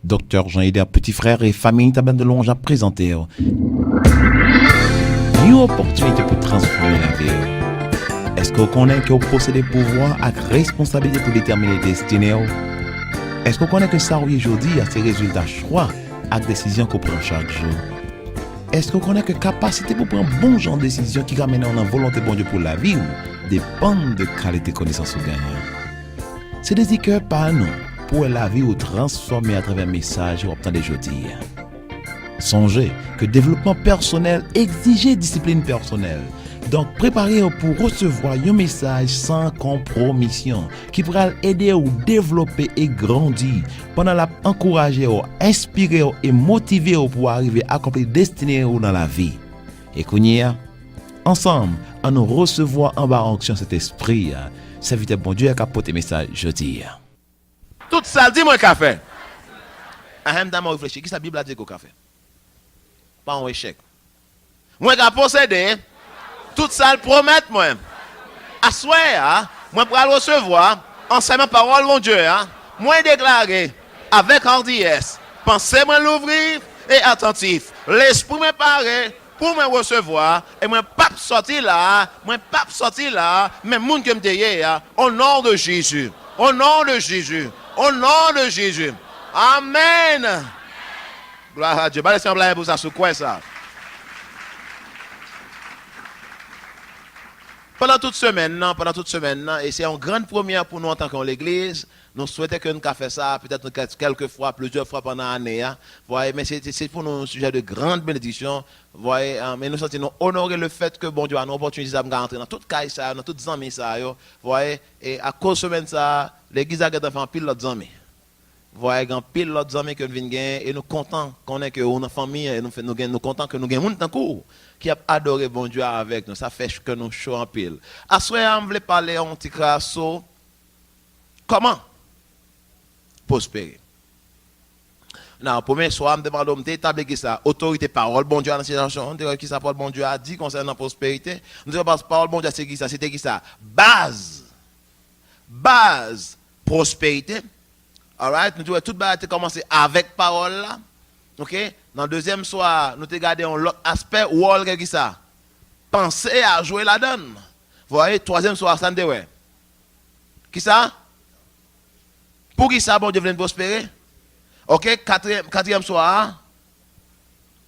Docteur Jean-Héder, petit frère et famille Taban de Longe a présenté une opportunité pour transformer la vie. Est-ce que vous connaissez que vous possédez pouvoir et responsabilité pour déterminer les destinées? Est-ce que vous connaissez que ça aujourd'hui a ses résultats choix et décisions qu'on prend chaque jour? Est-ce que vous connaissez que capacité pour prendre bon genre de décision qui ramène en volonté bon Dieu pour la vie dépend de qualité connaissance ou gagnant? C'est des cœurs par nous pour la vie ou transformer à travers un message ou obtenir aujourd'hui. Songez que développement personnel exige discipline personnelle. Donc, préparez-vous pour recevoir un message sans compromission qui pourra aider à développer et grandir pendant la encourager, inspirer et motiver pour arriver à accomplir destinée dans la vie. Et qu'on ensemble, à nous recevoir en bas onction cet esprit, serviteur bon Dieu a capoté message jeudi. Tout ça, dis-moi café. Ahem dama réfléchir, qui sa Bible a dit qu'au café? Pas un échec. Moi qui possédé tout ça le promettre moi. À soir, moi pour recevoir enseignement parole mon Dieu, moi déclarer avec hardiesse, pensez moi l'ouvrir et attentif. L'esprit me paré pour me recevoir et moi pas sortir là, mais moun que me derrière au nom de Jésus. Au nom de Jésus. Au nom de Jésus. Amen. Gloire à Dieu. Bah laissez moi pour ça sur quoi ça? Pendant toute semaine, et c'est une grande première pour nous en tant qu'Église, nous souhaitons que nous fassions ça peut-être quelques fois, plusieurs fois pendant l'année. Mais c'est pour nous un sujet de grande bénédiction. Mais nous sentons honorer le fait que bon Dieu a une opportunité de rentrer dans toute caille, dans toutes les amis. Et à cause de semaine, l'Église a fait un pile d'autres amis. Voyez, un pile d'autres amis que nous venons et nous contents qu'on est que nous famille et nous contents que nous gagnons un cours qui a adoré bon Dieu avec nous. Ça fait que nous chaud en pile. À ce moment, on voulait parler un petit crasso. Comment prospérer? Non, premier soir, je me demande d'établir qui ça. Autorité, parole, bon Dieu à la situation. Qui ça, parole, bon Dieu a dit concernant la prospérité. Nous disons, parole, bon Dieu, c'est qui ça? C'était qui ça? Base, prospérité. Alright, nous devons tout commencer avec parole là. OK? Dans le deuxième soir, nous te gardons l'autre aspect où qui ça? Penser à jouer la donne. Vous voyez, troisième soir, ça nous ouais. Qui ça? Pour qui ça, bon Dieu vient prospérer? OK, quatrième soir,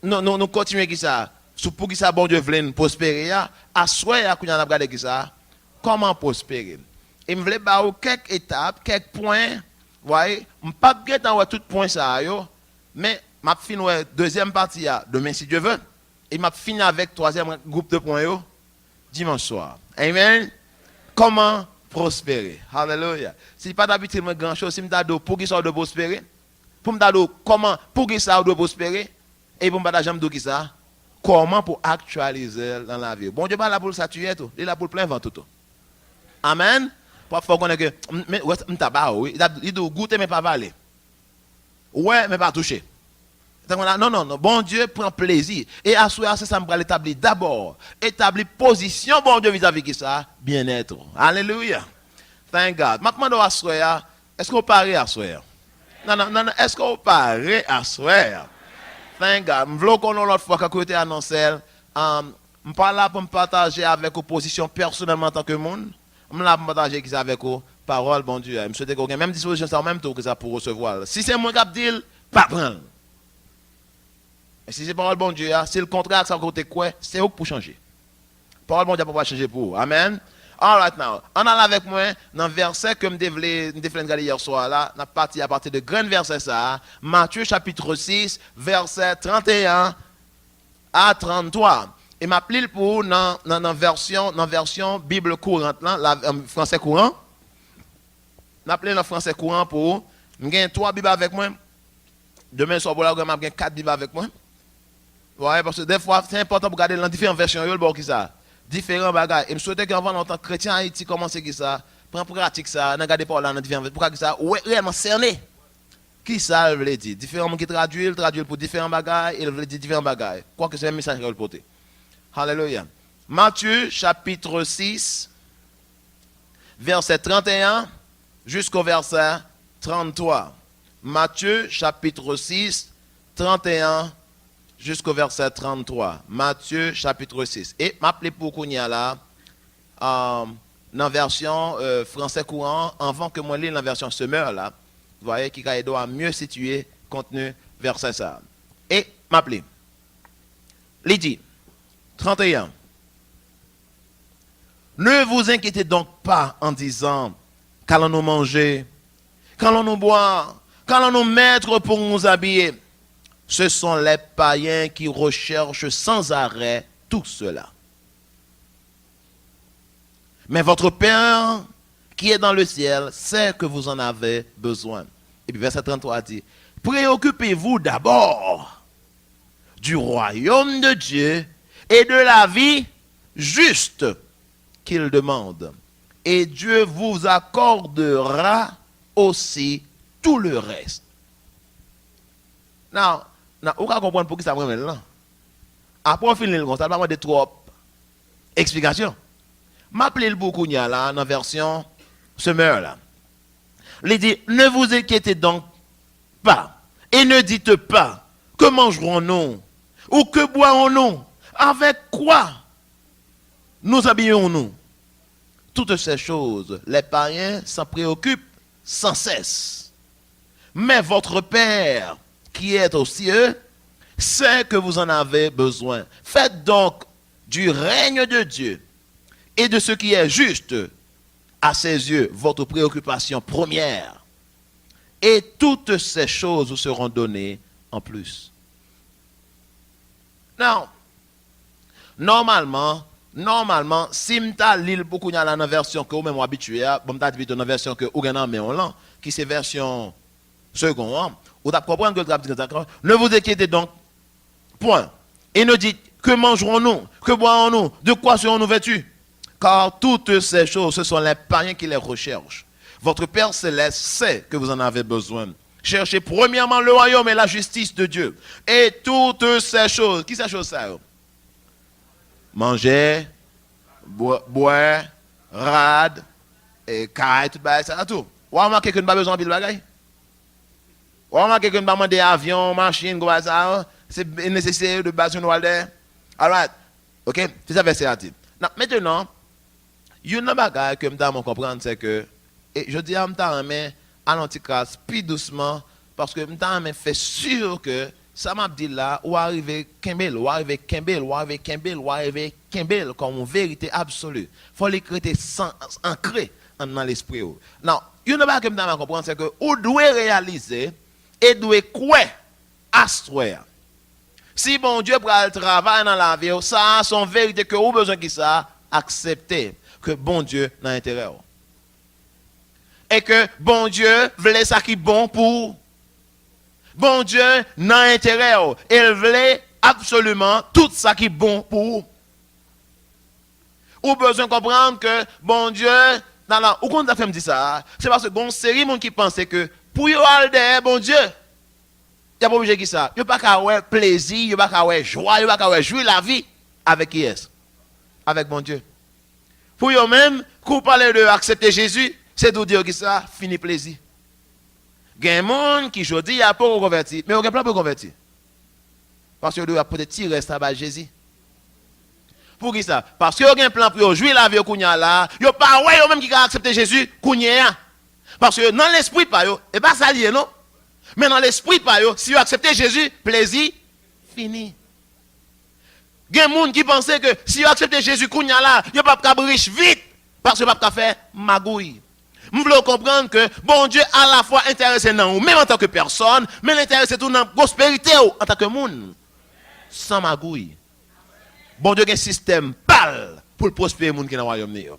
nous continuons qui ça? Pour qui ça, bon Dieu vient prospérer? À soir, nous avons regardé qui ça? Comment prospérer? Et je voulais vous quelques étapes, quelques points. Vous voyez, je ne vais pas dans tout point ça, mais je vais finir la deuxième partie demain si Dieu veut. Et je vais finir avec le troisième groupe de points dimanche soir. Amen. Comment prospérer? Hallelujah. Si pas d'habitude, grand chose, si je me pour qui ça doit prospérer, pour me dire comment, pour qui ça doit prospérer, et pour me dire qui ça, comment pour actualiser dans la vie. Bon Dieu, là pour le saturer tout, il est là pour le plein vent tout. Amen. Parfois, on est que, il doit goûter, mais pas valer. Ouais, mais pas toucher. Non, bon Dieu prend plaisir. Et à soi, c'est ça, me l'établir d'abord. Établir position, bon Dieu, vis-à-vis de ça, bien-être. Alléluia. Thank God. Maintenant, à soi, est-ce qu'on paraît à soi? Non, est-ce qu'on paraît à soi? Thank God. Je veux qu'on ait l'autre fois, quand on était annoncé, je parle là pour me partager avec vos positions personnellement en tant que monde. Je vais partager qui avec vous, parole, bon Dieu. Je souhaite qu'on ait même disposition, ça en même temps que ça pour recevoir. Si c'est moi qui dis, pas prendre. Et si c'est parole, bon Dieu, c'est le contraire, ça côté quoi, c'est où pour changer. Parole, bon Dieu, pour pas changer pour vous. Amen. All right now. On a avec moi dans le verset que je devais regarder hier soir là, on a parti à partir de grand verset ça, Matthieu chapitre 6, verset 31 à 33. Et m'a appelé pour dans version Bible courante là, français courant. M'a appelé dans français courant pour j'ai 3 Bibles avec moi. Demain soir pour la m'a 4 Bibles avec moi. Ouais, parce que des fois c'est important pour regarder dans différentes versions yo le qui ça. Différents bagages. Et je souhaitais qu'avant en tant que chrétien Haïti commencer qui ça, prendre pratique ça, regarder par là dans différentes pour que ça ouais réellement cerner. Qui ça veut dire? Différents gens qui traduisent pour différents bagages, il veut dire différents bagages. Quoi que c'est un message qu'il veut porter. Alléluia. Matthieu chapitre 6, verset 31 jusqu'au verset 33. Matthieu chapitre 6, 31 jusqu'au verset 33. Matthieu chapitre 6. Et m'appelez pour qu'on y a là, dans la version français courant, avant que moi lise la version semeur là, vous voyez qui doit mieux situer contenu verset ça. Et m'appelez. Il dit, 31. Ne vous inquiétez donc pas en disant, qu'allons-nous manger, qu'allons-nous boire, qu'allons-nous mettre pour nous habiller. Ce sont les païens qui recherchent sans arrêt tout cela. Mais votre Père qui est dans le ciel sait que vous en avez besoin. Et puis verset 33 dit, préoccupez-vous d'abord du royaume de Dieu et de la vie juste qu'il demande. Et Dieu vous accordera aussi tout le reste. Now, vous comprenez pour qui ça me là. Après, on finit le constat, pas de trop explications. M'appelez le beaucoup là, dans la version semeur là. Il dit, ne vous inquiétez donc pas et ne dites pas que mangerons-nous ou que boirons-nous, avec quoi nous habillons-nous. Toutes ces choses, les païens s'en préoccupent sans cesse. Mais votre Père, qui est aux cieux, sait que vous en avez besoin. Faites donc du règne de Dieu et de ce qui est juste à ses yeux votre préoccupation première. Et toutes ces choses vous seront données en plus. Non. Normalement, si m'ta lis beaucoup dans la version que vous même habitué à, bon m'ta dit dans la version que vous gagnez mais on l'a, qui c'est version seconde, vous t'a comprendre que le ne vous inquiétez donc point. Et ne dites que mangerons-nous, que boirons-nous, de quoi serons-nous vêtus? Car toutes ces choses, ce sont les païens qui les recherchent. Votre Père céleste sait que vous en avez besoin. Cherchez premièrement le royaume et la justice de Dieu. Et toutes ces choses, qui ces choses ça? Manger, boire, rad, et caille, tout ça, tout. Ou remarquez que nous n'avons pas besoin de bagaille. Ou remarquez que nous n'avons pas des avions, machines, ça, c'est nécessaire de base une walder. Alright, ok, c'est ça verset à dire. Maintenant, il y a une bagaille que je dois comprendre, c'est que, et je dis à l'anticrasse, plus doucement, parce que je dois faire sûr que ça m'a dit là, ou arriver Kembel, comme une vérité absolue. Il faut l'écrire ancré dans l'esprit. Non, il y a une bagaille que je dois comprendre, c'est que vous devez réaliser et devez quoi astroire. Si bon Dieu prend le travail dans la vie, ça son vérité que vous besoin qui ça accepter que bon Dieu n'a intérêt. Et que bon Dieu voulait ça qui est bon pour bon Dieu n'a intérêt. Il voulait absolument tout ça qui est bon pour ou besoin de comprendre que bon Dieu dans la ou quand fait me dit ça, c'est parce que bon série monde qui pensait que pour y aller derrière bon Dieu il n'y a pas obligé qui ça. Il n'y a pas qu'à avoir plaisir, il n'y a pas qu'à avoir joie, il n'y a pas qu'à avoir jouir la vie avec qui est? Avec bon Dieu. Pour eux-mêmes, quand vous parlez de accepter Jésus, c'est de dire que ça, fini plaisir. Il y a des gens qui aujourd'hui il n'y a pas converti, mais il n'y a pas de converti. Parce que vous peut-être tirer ça à Jésus. Pour qui ça? Parce que vous avez un plan pour jouir la vie au Kounia là, il n'y a pas eux-mêmes qui ont accepté Jésus, Kounia. Parce que dans l'esprit, pas eux, et pas ça lié, non? Mais dans l'esprit, pas eux, si vous acceptez Jésus, plaisir, fini. Il y a des gens qui pensent que si vous acceptez Jésus, Kounia là, vous ne pouvez pas riche vite, parce que vous ne pouvez pas faire magouille. Vous voulez comprendre que bon Dieu à la fois intéressé dans vous, même en tant que personne, mais intéressé tout dans la prospérité en tant que monde. Sans magouille. Bon Dieu a un système pâle pour prospérer les gens qui sont dans le royaume.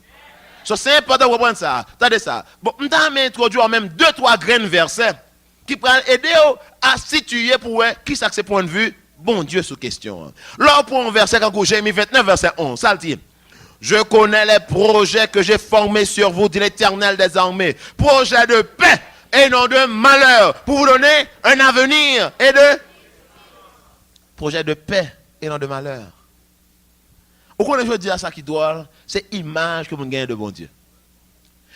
C'est important de comprendre ça. Attendez ça. Bon, je vais introduire même 2-3 graines versets qui pourront aider à situer pour qui ça c'est point de vue bon Dieu sous question. Là pour un verset quand Jérémie 29 verset 11, ça le dit. Je connais les projets que j'ai formés sur vous, dit l'Éternel des armées. Projets de paix et non de malheur, pour vous donner un avenir et de projet de paix et non de malheur. Au contraire, je dis à ça qui doit, c'est l'image que vous gagnez de bon Dieu.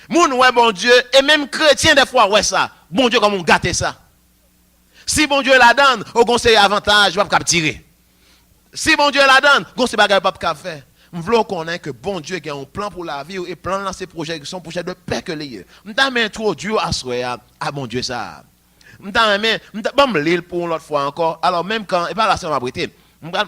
Moun ouais bon Dieu, et même chrétien des fois ouais ça, bon Dieu comme on gâte ça. Si bon Dieu la donne, au conseil avantage, pas tirer. Si bon Dieu la donne, conseil bagage pas faire. Nous voulons connaître que bon Dieu a un plan pour la vie et plan dans ses projets qui sont projets de paix que les. Nous t'avons introduit à soi à bon Dieu ça. Nous t'avons lire pour l'autre fois encore. Alors même quand et pas la semaine après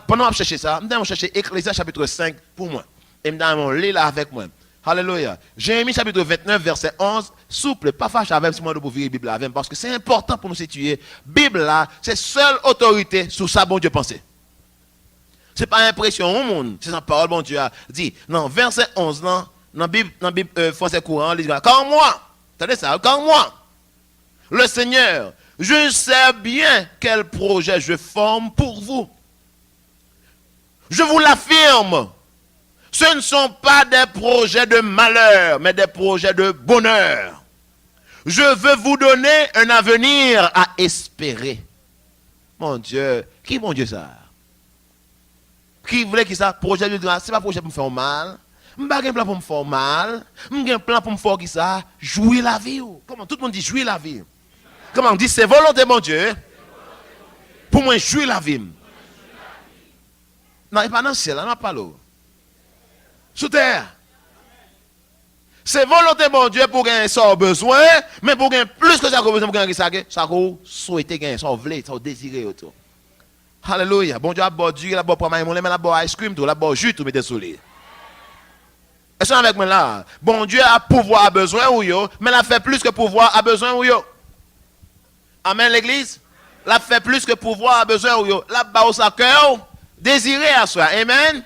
pendant que je chercher ça, nous t'avons cherché Ecclésiaste chapitre 5 pour moi. Et nous t'avons lire là avec moi. Alléluia. Jérémie chapitre 29 verset 11, souple, pas fâche avec moi de pour vivre la Bible avec parce que c'est important pour nous situer. Bible là, c'est seule autorité sur ça bon Dieu penser. C'est pas impression au monde, c'est sa parole bon Dieu a dit. Non, verset 11 dans la Bible français courant, il dit comme moi. Attendez ça, comme moi. Le Seigneur, je sais bien quel projet je forme pour vous. Je vous l'affirme. Ce ne sont pas des projets de malheur, mais des projets de bonheur. Je veux vous donner un avenir à espérer. Mon Dieu, qui mon Dieu ça? Qui voulait que ça? Projet de grâce, ce n'est pas projet pour me faire mal. Je n'ai pas un plan pour me faire mal. Je n'ai un plan pour me faire qui ça? Jouer la vie. Comment tout le monde dit jouer la vie? Comment on dit c'est volonté mon Dieu? Pour moi, jouer la vie. Non, il n'est pas dans le ciel, on n'a pas l'eau. Sous terre. C'est volonté mon Dieu pour gagner ça besoin, mais pour gagner plus que ça qu'on besoin pour gagner ça qu'on souhaite gagner, ça voulait, ça désiré autour. Alléluia. Bon Dieu a boire du, il a boire pas mal, il a boire ice cream, il a boire jus, tout mettez sous lui. Est-ce avec moi là? Bon Dieu a pouvoir à besoin ou yo, mais il a fait plus que pouvoir à besoin ou yo. Amen l'église. Il a fait plus que pouvoir à besoin ou yo. La bas au sa cœur, désiré à soi. Amen.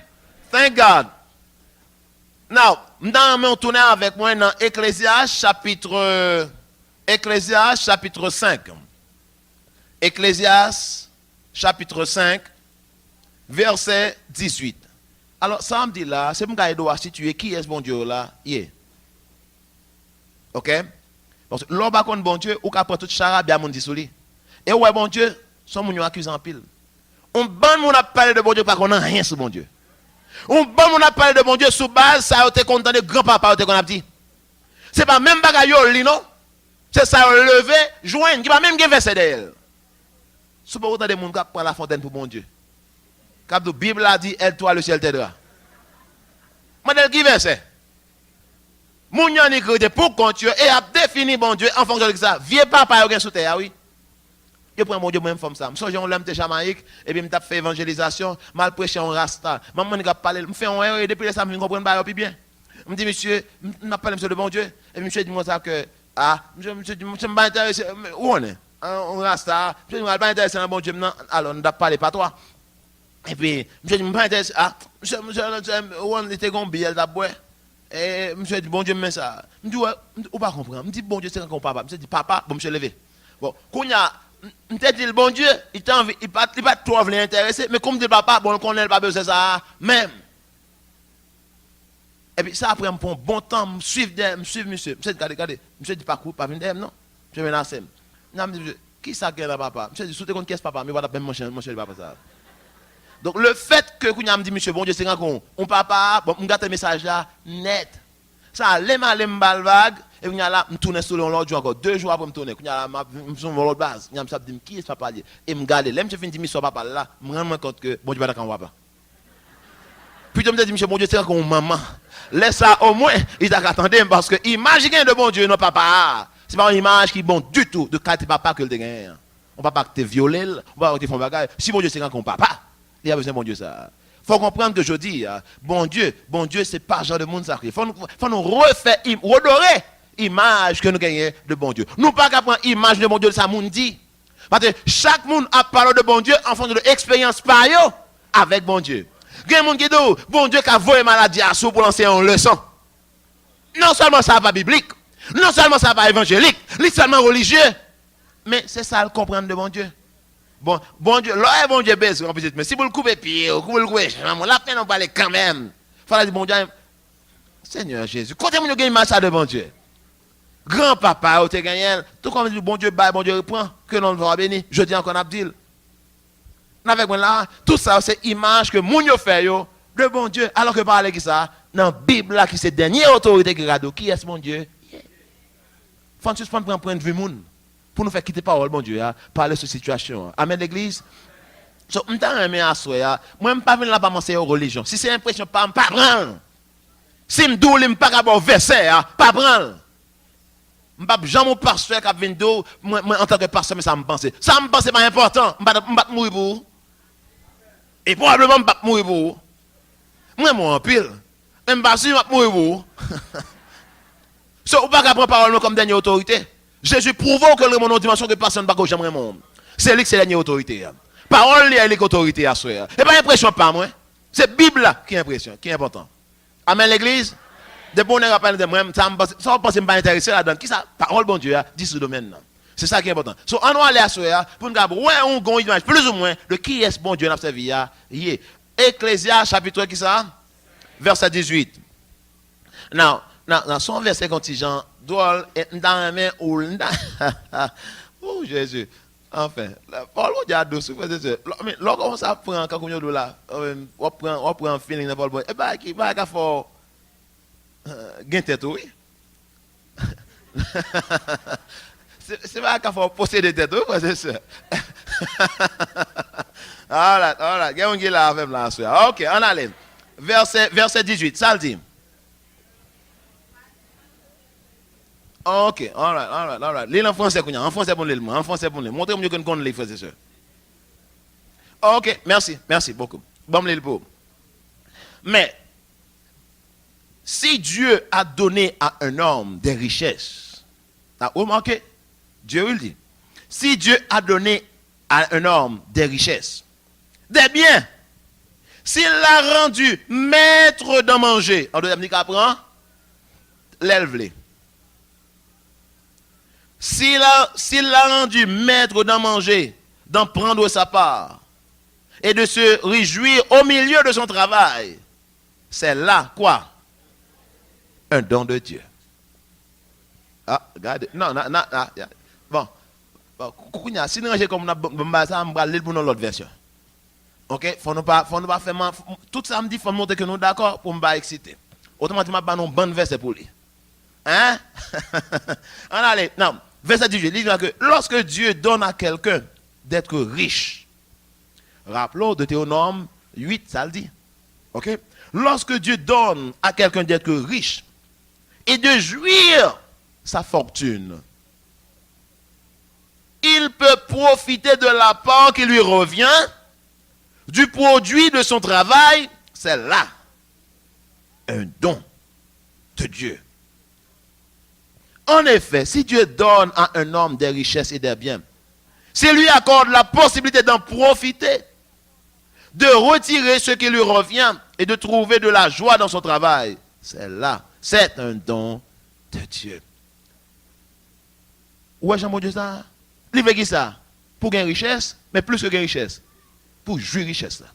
Thank God. Now, nous tournons avec moi dans Ecclésiaste chapitre 5. Ecclésiaste chapitre 5, verset 18. Alors, ça me dit là, c'est pour que je dois situer qui est ce bon Dieu là. Yeah. Ok? Parce que l'homme contre bon Dieu, ou qu'après tout charabia mon dit souli. Et ouais, bon Dieu, son moun accusé en pile. On ban mon a parlé de bon Dieu parce qu'on n'a rien sur bon Dieu. On ban mon a parlé de bon Dieu sous base, ça a été content de grand-papa qu'on a dit. C'est pas même bagaille li non? C'est ça lever, joindre, qui va même gen verset d'elle. Sous pas autant de monde qui prend la fontaine pour bon Dieu. Quand la Bible a dit, aide-toi, le ciel t'aidera. Modèle qui verset? Moun yon écrit pour continuer et a défini bon Dieu en fonction de ça. Vieux papa yon sous terre, oui. Je prends mon Dieu, moi, femme ça. Je suis l'homme de Jamaïque, et puis je fait évangélisation, mal prêché en rasta. Maman, je parlé, je fais un erreur, et depuis ça, je ne comprends pas bien. Je me dis, monsieur, je m'a parlé de bon Dieu, et monsieur dit moi ça que, monsieur, je ne suis pas intéressé, où on est? On rasta, je ne suis pas intéressé dans bon Dieu, alors, on ne parle pas toi. Et puis, monsieur dit, je ne suis pas intéressé, monsieur, on était gombé, elle d'abord. Et monsieur dit, bon Dieu, mais ça. Je me dis, ouais, ou pas comprendre. Je me dis, bon Dieu, c'est quand papa. Je me dis, papa, bon, monsieur, levé. Bon, quand il y a, je me dis, bon Dieu, il ne pas trop intéresser, mais comme dit papa, bon, on connaît pas besoin de ça, même. Et puis ça, après, je prends bon temps, je me suis monsieur. Monsieur, regardez, monsieur dit, pas venir non? Je menace. Je me dis, qui ça qui est là, papa? Monsieur dit, sous tes comptes, qu'est-ce papa? Mais voilà, même mon cher, papa, ça. Donc, le fait que vous me dit, monsieur, bon Dieu, c'est quand on papa, bon, on garde le message là, net. Ça, les mal vague, et puis là, je tourne sur l'autre jour encore, 2 jours après, je tourne. Je suis sur l'autre base. Je me dis, qui est ce papa? Et je me garde, là, je finis de dire, papa là, je me rends compte que bon Dieu, pas d'accord, papa. Puis je me dis, monsieur, bon Dieu, c'est quand maman. Laisse ça au moins, il t'a attendu, parce que imaginez de bon Dieu, non, papa. C'est pas une image qui est bon du tout de qualité papa que le gagne. On papa que tu violé, on va te faire bagage. Si bon Dieu, c'est quand papa. Il y a besoin de bon Dieu ça. Il faut comprendre que je dis, bon Dieu, c'est pas genre de monde sacré. Il faut nous refaire, redorer l'image que nous gagnons de bon Dieu. Nous pas qu'à prendre l'image de bon Dieu, ça monde dit. Parce que chaque monde a parlé de bon Dieu en fonction de l'expérience par eux avec bon Dieu. Il y a des gens qui disent, bon Dieu qui a volé maladie à sous pour lancer une leçon. Non seulement ça va biblique, non seulement ça va évangélique, non seulement religieux, mais c'est ça le comprendre de bon Dieu. Bon Dieu, là, bon Dieu baisse, mais si vous le coupez pied, vous le coupez, la peine, on parle quand même. Il faut dire, bon Dieu, Seigneur Jésus, quand vous avez une ça de bon Dieu, grand-papa, vous avez gagné, tout comme bon Dieu baille, bon Dieu reprend, que l'on va bénir, je dis encore Abdil. Avec moi là, tout ça, c'est image que moun yo fait yo, de bon Dieu, alors que parler qui ça, dans la Bible là, qui c'est dernière autorité qui regarde, qui est ce bon Dieu? Faut juste prendre point de vue moun. pour nous faire quitter parole, bon Dieu, parler de cette situation. Amen, l'église. So, je suis à soi, moi, je ne suis pas venu là pour m'enseigner aux religions. Si c'est impression, pas prendre. Si je ne pas avoir verset, pas prendre. Je ne suis pas jamais pasteur qui vient d'où, moi, en tant que pasteur, mais ça me pense. Ça me pense, c'est pas important. Je ne vais pas mourir pour vous. Et probablement, je ne vais pas mourir pour vous. Moi, moi, en pile. Je ne vais pas mourir pour vous. So, ou pas prendre parole comme dernière autorité. Jésus prouve que le monde dimension que personne ne va jamais monde. C'est lui qui est la dernière autorité. Parole est l'autorité à soi. Et pas impression pas moi. C'est Bible là qui est impression, qui est important. Amen l'église. De bonnes rappels de moi, ça me pense pas intéressé là-dedans. Qui ça parole bon Dieu dit ce domaine là. C'est ça qui est important. So on va aller à soi pour nous garder on gon image plus ou moins de qui est bon Dieu n'a servi hier. Ecclésias chapitre qui ça verset 18. Now, son verset contingent doit dans la main ou oh Jésus. Enfin, Paul Dieu a douce, mais lorsqu'on s'apprend quand on est là, on prend un feeling de Paul. Et bah qui va faire gain tête oui. C'est pas qu'à faire posséder tête oui, c'est ça. All right. Gagne on là avec là. OK, on allait. Verset 18, ça le dit. OK, all right. L'île en français, en français bon l'île, en français bon l'île. Montrez-moi mieux que nous connaissons les frères et sœurs. OK, merci beaucoup. Bon l'île pour. Mais, si Dieu a donné à un homme des richesses, t'as remarqué? Dieu le dit. Si Dieu a donné à un homme des richesses, des biens, s'il l'a rendu maître d'en manger, en deuxième qu'apprend, lève-les. S'il l'a rendu maître d'en manger, d'en prendre sa part, et de se réjouir au milieu de son travail, c'est là, quoi? Un don de Dieu. Ah, regardez. Non. Bon, si nous rangeons comme ça, on va lire pour l'autre version. OK? Faut nous pas faire tout ça me dit faut montrer que nous d'accord pour me pas exciter. Autrement pas non bonne verset pour lui. Hein? On allez. Non. Verset 18, il dit que lorsque Dieu donne à quelqu'un d'être riche, rappelons Deutéronome 8, ça le dit. OK? Lorsque Dieu donne à quelqu'un d'être riche et de jouir sa fortune, il peut profiter de la part qui lui revient, du produit de son travail, c'est là un don de Dieu. En effet, si Dieu donne à un homme des richesses et des biens, s'il lui accorde la possibilité d'en profiter, de retirer ce qui lui revient et de trouver de la joie dans son travail, c'est là, c'est un don de Dieu. Où est Jean-Mon Dieu ça? Il veut qui ça? Pour gagner richesse, mais plus que gagner richesse. Pour jouir richesse là.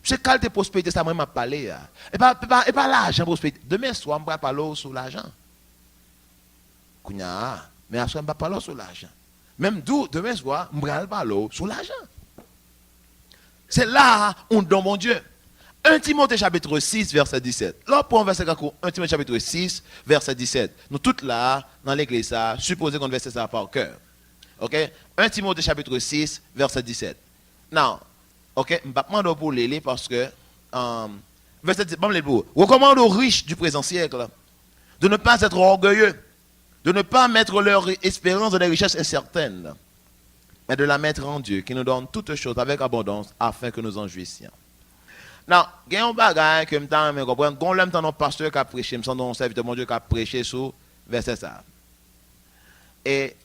C'est qualité prospérité, ça m'a parlé. Et pas l'argent prospérité. Demain soir, on va parler sur l'argent. Mais après, on va parler sur l'argent. Même d'où, demain soir, on va parler sur l'argent. C'est là, on donne mon Dieu. 1 Timothée chapitre 6, verset 17. Là, pour un verset 1 Timothée chapitre 6, verset 17. Nous tous là, dans l'église, supposons qu'on verset ça par cœur. OK? 1 Timothée chapitre 6, verset 17. Non. OK? Je ne vais pas demander pour les parce que, verset 17, recommande aux riches du présent siècle de ne pas être orgueilleux, de ne pas mettre leur espérance dans des richesses incertaines, mais de la mettre en Dieu, qui nous donne toutes choses avec abondance, afin que nous en jouissions. Non, il y a un bagage que je comprends. Quand l'homme dans notre pasteur qui a prêché, je me serviteur de mon Dieu qui a prêché sur verset ça. Et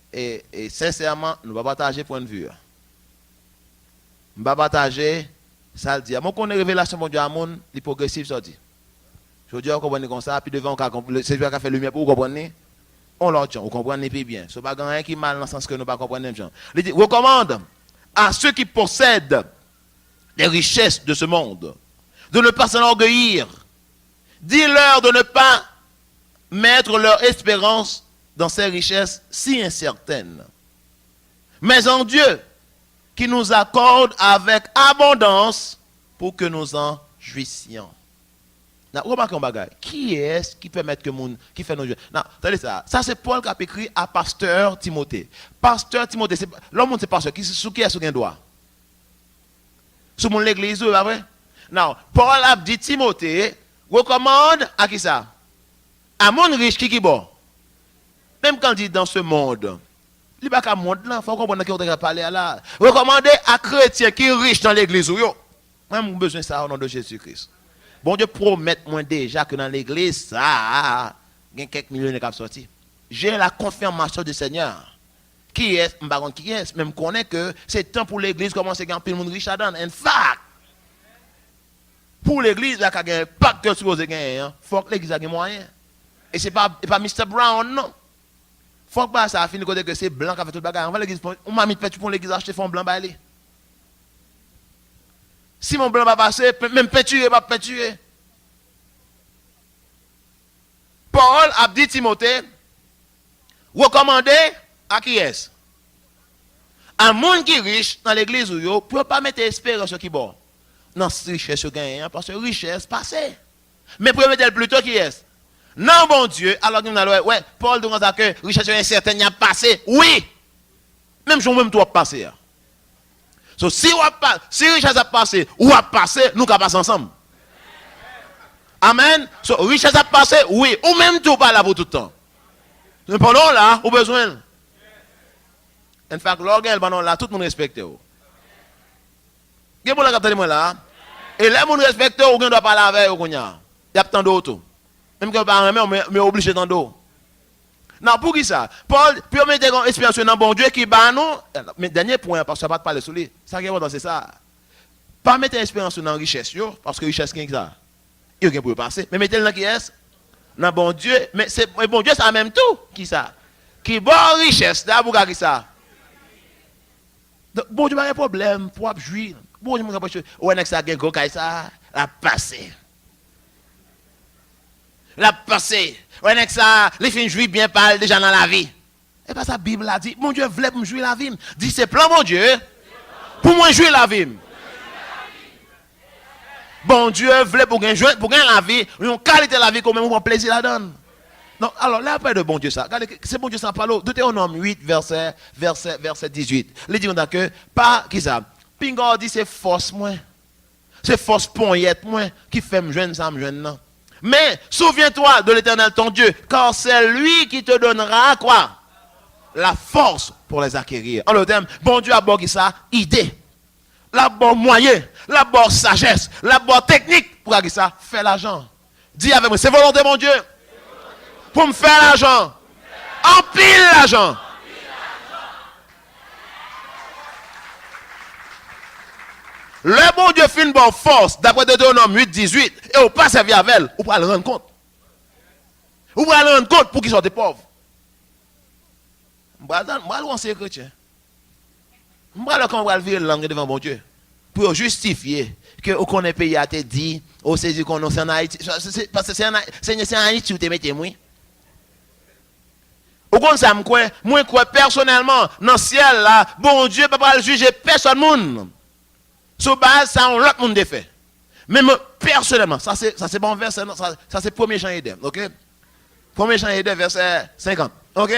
sincèrement, nous ne allons pas partager point de vue. Nous ne allons pas partager, ça le dit. Moi, quand on est révélation de Dieu à mon, l'hypocrisie, ça dit. Je dis, on comprend comme ça, puis devant, c'est lui qui a fait lumière pour vous comprendre. On l'entend, vous comprenez plus bien. Ce n'est pas rien qui est mal dans le sens que nous ne pas comprendre. Il dit, recommande à ceux qui possèdent les richesses de ce monde de ne pas s'enorgueillir. Dis-leur de ne pas mettre leur espérance dans ces richesses si incertaines, mais en Dieu, qui nous accorde avec abondance pour que nous en jouissions. Remarquez un bagage. Qui est-ce qui permet que moun qui fait nos jeux? Non, attendez ça. Ça c'est Paul qui a écrit à pasteur Timothée. Pasteur Timothée, c'est l'homme c'est pasteur qui est sous un doigt. Sous mon l'église, pas vrai? Non, Paul a dit Timothée recommande à qui ça? À mon riche qui bon. Même quand il dit dans ce monde, il n'y a pas qu'à monde là, il faut comprendre qu'on va parler là. Recommander à chrétien qui est riche dans l'église. Moi, j'ai besoin de ça au nom de Jésus-Christ. Bon Dieu promet moi déjà que dans l'église, ça, il y a quelques millions qui sont sortis. J'ai la confirmation du Seigneur. Qui est, je ne sais pas qui est, même connaît que c'est temps pour l'église de commencer à gagner le monde riche à donner. En fact, pour l'église, il n'y a pas que tu veux gagner. Il faut que l'église ait des moyens. Et ce n'est pas Mr. Brown, non. Il faut que ça finisse que c'est blanc qui a fait tout le bagage. On m'a mis pour l'église acheter fond blanc. Si mon blanc va passer, même peinturer, pas peinturer. Paul a dit Timothée, recommandé à qui est-ce? Un monde qui est riche dans l'église où yo, pour pas mettre espérance sur qui bon. Non, richesse gagne, parce que richesse passée. Mais pour mettre plutôt qui est? Non, bon Dieu, alors ouais, Paul demande que richesse incertaine a passé. Oui. Même si même toi passer. So, si richesse a passé, ou a passé, nous qu'à passer ensemble. Amen. So, richesse a passé, oui. Ou même tout pas là pour tout le temps. Mais pendant là, au besoin. En fait, l'organe, là, tout le monde respecte. Vous avez capté moi là. Et les gens respectent, ou ne doit pas laver, ou il y a tant d'autres. Même quand on parle, mais obligé tant d'autres. Non, pour qui ça? Paul, puis on met une expérience dans bon Dieu qui bat nous. Mais dernier point, parce que je ne vais pas parler sur lui. Ça qui est important, c'est ça. Pas mettre une expérience dans la richesse, parce que la richesse, qui est ça? Il y a pour passer. Mais mettez-le dans qui est? Dans bon Dieu. Mais bon Dieu, c'est en même tout. Qui ça? Qui bon richesse, là, pour qui ça? Bon Dieu, pas de problème pour jouir. Bon Dieu, pas de problème. On a ça, ça, la passé. La passé. On a ça, les filles jouent bien parlent déjà dans la vie. Et pas ça, la Bible a dit, mon Dieu voulait pour jouir la vie. Dit, c'est plan, mon Dieu, pour moi jouer la vie. Bon Dieu voulait pour gagner la vie, une qualité de la vie, comme même on plaisir la donne. Non, alors là, après de bon Dieu ça, regardez, c'est bon Dieu ça parle. Deutéronome 8, verset 18. Il dit que, pas qui ça? Pingo dit, c'est force moins. C'est force poignette moins qui fait me jeune ça, me jeune non. Mais souviens-toi de l'Éternel ton Dieu, car c'est lui qui te donnera quoi? La force pour les acquérir. En le terme, bon Dieu a bon ça, idée. La bonne moyen, la bonne sagesse, la bonne technique pour ça, faire l'argent. Dis avec moi, c'est volonté mon Dieu. Pour me faire l'argent. Empile l'argent. Le bon Dieu fait une bonne force, d'après Deutéronome 8, 18, et on pas servir avec elle, on va le rendre compte. On va le rendre compte pour qu'ils soient des pauvres. Moi, je suis chrétien. Moi, quand on va vivre la langue devant bon Dieu, pour justifier que on connaît pays à te dit, on sait qu'on est en Haïti, parce que c'est en Haïti où tu mettez moi. Au contraire, moi, personnellement, dans le ciel, là, bon Dieu ne peut pas juger personne. Sur base, ça, on l'autre monde fait. Mais moi, personnellement, ça c'est bon verset, ça c'est 1er Jean et 2, ok? 1er Jean et 2, verset 50, ok?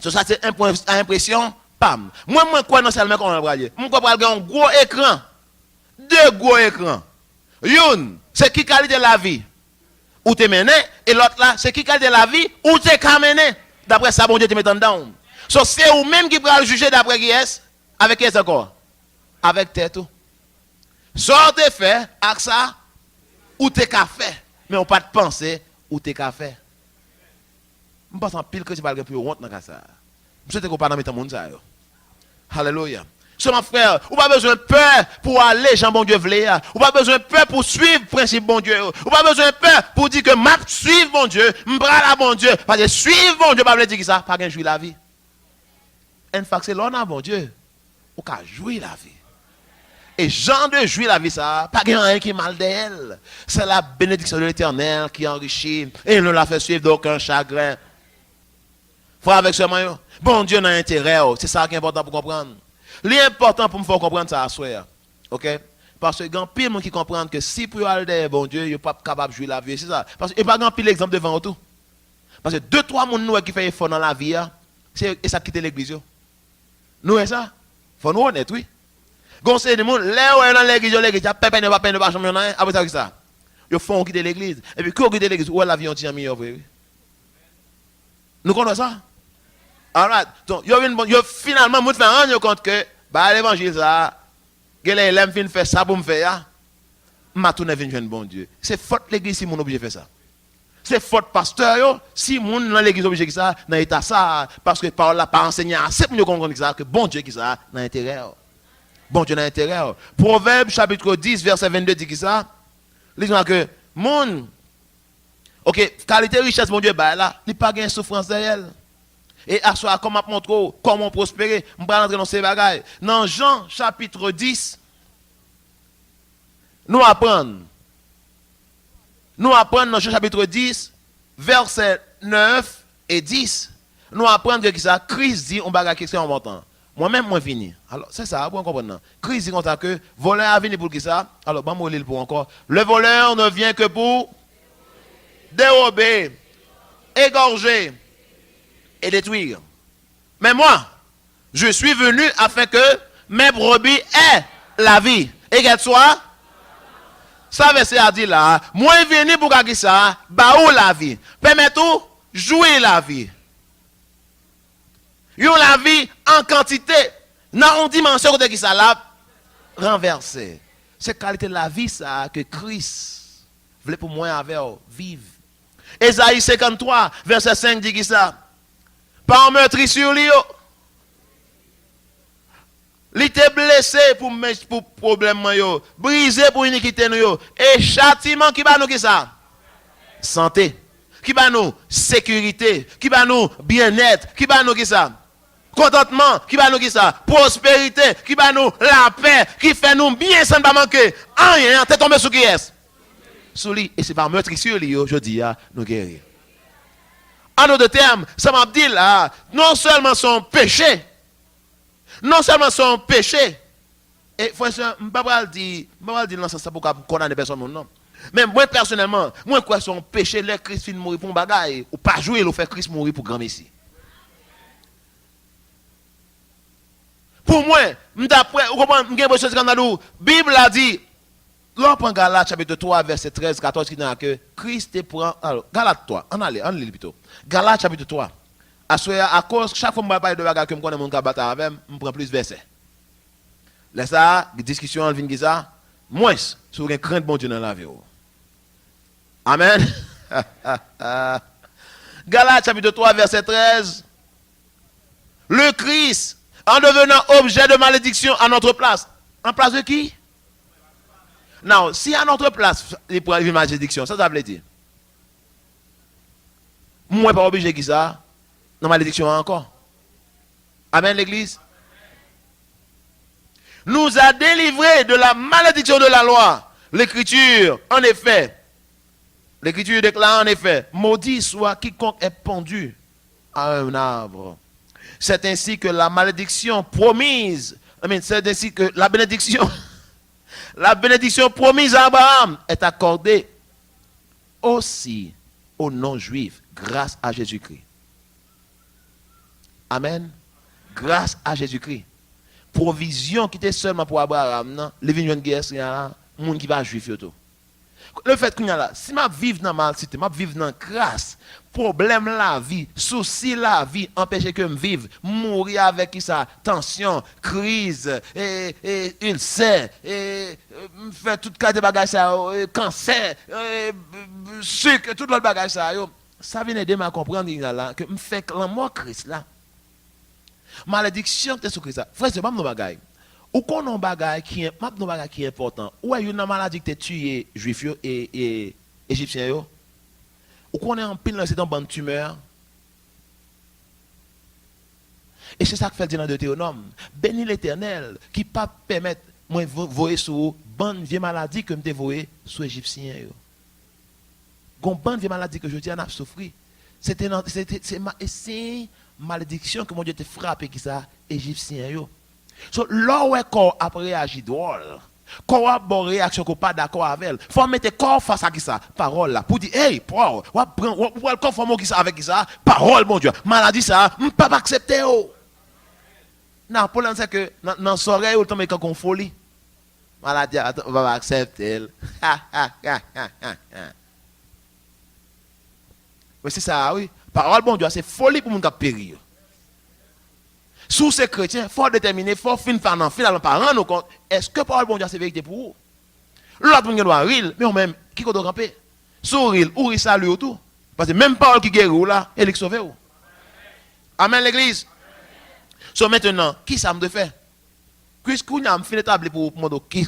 Ça c'est un point d'impression, pam. Moi, je crois dans le qu'on va aller. Moi, je crois un gros écran. 2 gros écrans. Une, c'est qui qualité de la vie où tu es mené, et l'autre là, c'est qui qualité de la vie où tu es mené. D'après ça, bon Dieu te met en dedans. So, c'est ou même qui va le juger d'après qui est, avec qui est encore? Avec tête tout. Sorte fait, avec ça, ou t'es qu'à faire. Mais on pas de penser, ou t'es qu'à faire. Je pense en pile que tu vas plus honte dans ça. Je sais que vous pas dans le monde ça. Alléluia. So, mon frère, ou pas besoin de peur pour aller, Jean bon Dieu voulait. Ou pas besoin de peur pour suivre le principe bon Dieu. Ou pas besoin de peur pour dire que m'a suivre bon Dieu, m'bra la bon Dieu. Parce que suivre bon Dieu, pas veut dire ça, pas gain jouir la vie. En fait, c'est l'on a bon Dieu. Ou qu'à jouir la vie. Et Jean de jouir la vie, ça, pas rien qui est mal d'elle. C'est la bénédiction de l'Éternel qui enrichit et il ne la fait suivre d'aucun chagrin. Frère avec ce maillot, bon Dieu n'a intérêt, c'est ça qui est important pour comprendre. L'important pour me faire comprendre ça à soi. OK? Parce que grand pile monde qui comprennent que si pour aller derrière bon Dieu, il n'est pas capable de jouer la vie, c'est ça. Parce que il pas grand pile exemple devant tout. Parce que 2-3 monde nous qui fait effort dans la vie, c'est ça quitter l'église. Nous est ça. Faut nous honnête, oui. Gonse de monde là dans l'église, l'église a peine ne pas jamais rien après ça. Ils font quitter l'église et puis quand quitter l'église, où la vie on tient meilleur vrai. Nous connaissons ça. Alright. Donc yo finalement nous fait rendre compte que bah l'évangile ça Gélé l'aime fin faire ça pour me faire. M'a tourner vinn jeune bon Dieu. C'est faute l'église si mon obligé faire ça. C'est faute pasteur yo si mon dans l'église obligé que ça dans état ça parce que par là pas enseigner assez pour comprendre ça que bon Dieu qui ça dans intérêt. Bon Dieu dans intérêt. Proverbe chapitre 10 verset 22 dit que ça. Lisons que mon OK, qualité richesse mon Dieu bah là, il pas gain souffrance derrière. Et à soi comment montrer comment prospérer, on va rentrer dans ces bagailles. Dans Jean chapitre 10 nous apprenons dans Jean chapitre 10 verset 9 et 10 nous apprenons que ça Christ dit on bagaille question en montant. Moi-même moi fini. Alors c'est ça, pour comprendre. Christ dit comme ça que voleur a venu pour qui ça? Alors bon moi lire pour encore. Le voleur ne vient que pour dérober, égorger et détruire. Mais moi, je suis venu afin que mes brebis aient la vie. Et qu'elle soit, ça verset a dit là, moi venu pour que ça, bah ou la vie. Permettez-vous jouer la vie. Yon la vie en quantité, dans une dimension de qui ça l'a renversé. C'est qualité de la vie ça que Christ voulait pour moi avec vivre. Ésaïe 53 verset 5 dit qui ça. Par meurtri sur lui. Il était blessé pour problème yo, brisé pour iniquité yo, et châtiment qui va nous qui ça? Santé. Qui va nous sécurité, qui va nous bien-être, qui va nous qui ça? Contentement, qui va nous qui ça? Prospérité, qui va nous la paix, qui fait nous bien sans pas manquer. Rien, t'es tombé sur qui est? Sur lui, et c'est par meurtri sur lui, je dis, nous guérir. En d'autres termes, ça m'a dit là, non seulement son péché, et frère, je ne vais pas dire dans ce sens pour condamner personne, non. Mais moi personnellement, moi quoi son péché, le Christ fin mourir pour un bagaille, ou pas jouer, ou faire Christ mourir pour grand Messie. Pour moi, d'après, vous comprenez, la Bible a dit, l'on prend Galates chapitre 3, verset 13, 14, qui dit que Christ prend. Alors, Galates 3, on lit plutôt. Galates chapitre 3. À cause, chaque fois que je parle de bagages que je connais mon cabata avec, je prends plus de versets. Là, ça, discussion en vient ça, moins, sur un crainte bon Dieu dans la vie. Amen. Galates chapitre 3, verset 13. Le Christ, en devenant objet de malédiction à notre place. En place de qui? Non, si à notre place, il prend une malédiction, ça veut dire. Moi, pas obligé qui ça? Non, malédiction encore. Amen, l'église. Nous a délivrés de la malédiction de la loi. L'écriture, en effet, l'écriture déclare en effet, maudit soit quiconque est pendu à un arbre. C'est ainsi que la malédiction promise, c'est ainsi que la bénédiction promise à Abraham est accordée aussi aux non-juifs grâce à Jésus-Christ. Amen. Grâce à Jésus-Christ. Provision qui était seulement pour Abraham, non? Les vignes de guerre, c'est un monde qui va juif. Le fait que là, si je vive dans la cité, je vive dans la grâce, problème la vie, souci la vie, empêcher que je vive, mourir avec ça, tension, crise, ulcère, faire tout cas de bagages, cancer, sucre, tout le bagage ça vient aider à comprendre que je fais que la mort Christ là. Malédiction est sur Christ. Frère, c'est pas mon bagage. Ou qu'on a un bagage qui est important. Ou est une maladie qui t'a tué juifs et égyptiens. Ou qu'on est en pile dans une bonne tumeur. Et c'est ça que fait dire dans Deutéronome. Bénis l'Éternel qui ne pas permettre moi voyer sur bonne vieille maladie que me voyer sur égyptiens. Gon bonne vieille maladie que je dis en a souffert. C'est malédiction que mon Dieu te frappé qui ça égyptien yo. So là où est corps après réagi drôle. Corps réaction qu'on pas d'accord avec elle. Faut mettre corps face à qui ça? Parole là. Pour dire, hey, parole, on va conformer qui ça avec qui ça? Parole, bon Dieu. Maladie ça, on pas accepter. Non, pour l'instant, c'est que dans soirée, il tombe quand on folie. Maladie, on va accepter. Mais c'est ça, oui. Parole, bon Dieu, c'est folie pour mon cap périr. Sous ces chrétiens, il faut déterminer, il faut finalement pas rendre compte, est-ce que parole, bon Dieu, c'est vérité pour vous? L'autre monde doit rire, mais on même, qui doit camper? Sourire, ou il salue tout. Parce que même parole qui guérit là, elle est sauvée. Amen, l'église. So maintenant, qui ça me de faire? Puisqu'on a fait établir pour montrer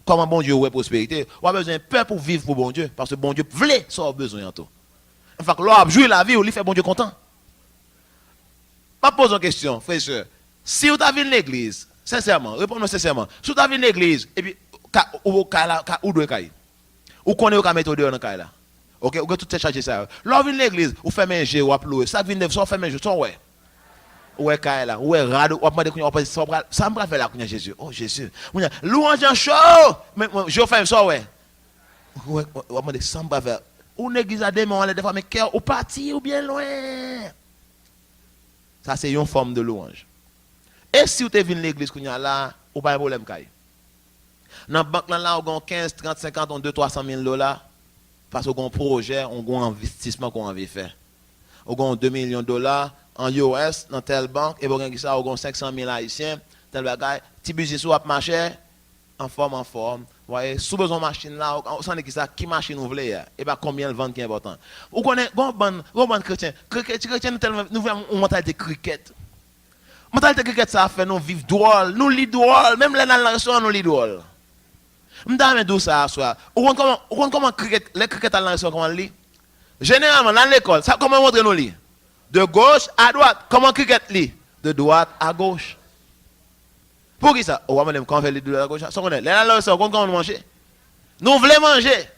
comment bon Dieu est prospérité, on a besoin de peur pour vivre pour bon Dieu. Parce que bon Dieu voulait, ça a besoin de tout. Enfin, l'on jouer la vie, on lui fait bon Dieu content. Je pose une question, frère et soeur. Si vous avez l'église, sincèrement, répondez-moi sincèrement. Si vous avez l'église, et puis, où doit cailler? Où connaît vous mettre dehors dans caille là? OK, vous tout charger ça. Là, vous l'église, vous faites manger, vous appelez, ça vient de ça, vous faites manger, ça ouais. Ouais, caille là, ouais, rado, vous demandez ça me faire là, Jésus. Oh Jésus. Louange en chaud, mais je fais ça ouais. Ouais, vous demandez ça me faire. Ou l'église a des moments, des fois, mais cœur, ou parti ou bien loin. Ça, c'est une forme de louange. Et si vous êtes venu à l'église, vous n'avez pas de problème. Dans la banque, là, vous avez 15, 30, 50, 200, 300 000 $. Parce que vous avez un projet, vous avez un investissement qu'on a fait. Vous avez 2 millions de $. En US, dans telle banque, et vous avez 500 000 haïtiens, tel bagage, petit business ou marché, en forme. Vous voyez, sous besoin de machine là, vous savez qui machine vous voulez, et bien combien le vendre qui est important. Vous connaissez, bon chrétien, nous voulons une mentalité cricket. Mentalité cricket, ça fait nous vivre drôle, nous lit drôle, même là dans le restaurant, nous lit drôle. Je me dis ça, vous connaissez comment les cricket dans le restaurant, comment lit? Généralement, dans l'école, comment on montre nous lit? De gauche à droite. Comment cricket lit? De droite à gauche. Pour qui ça? On va me faire les deux à gauche. Ça connaît. Là, comment nous manger? Nous voulons manger.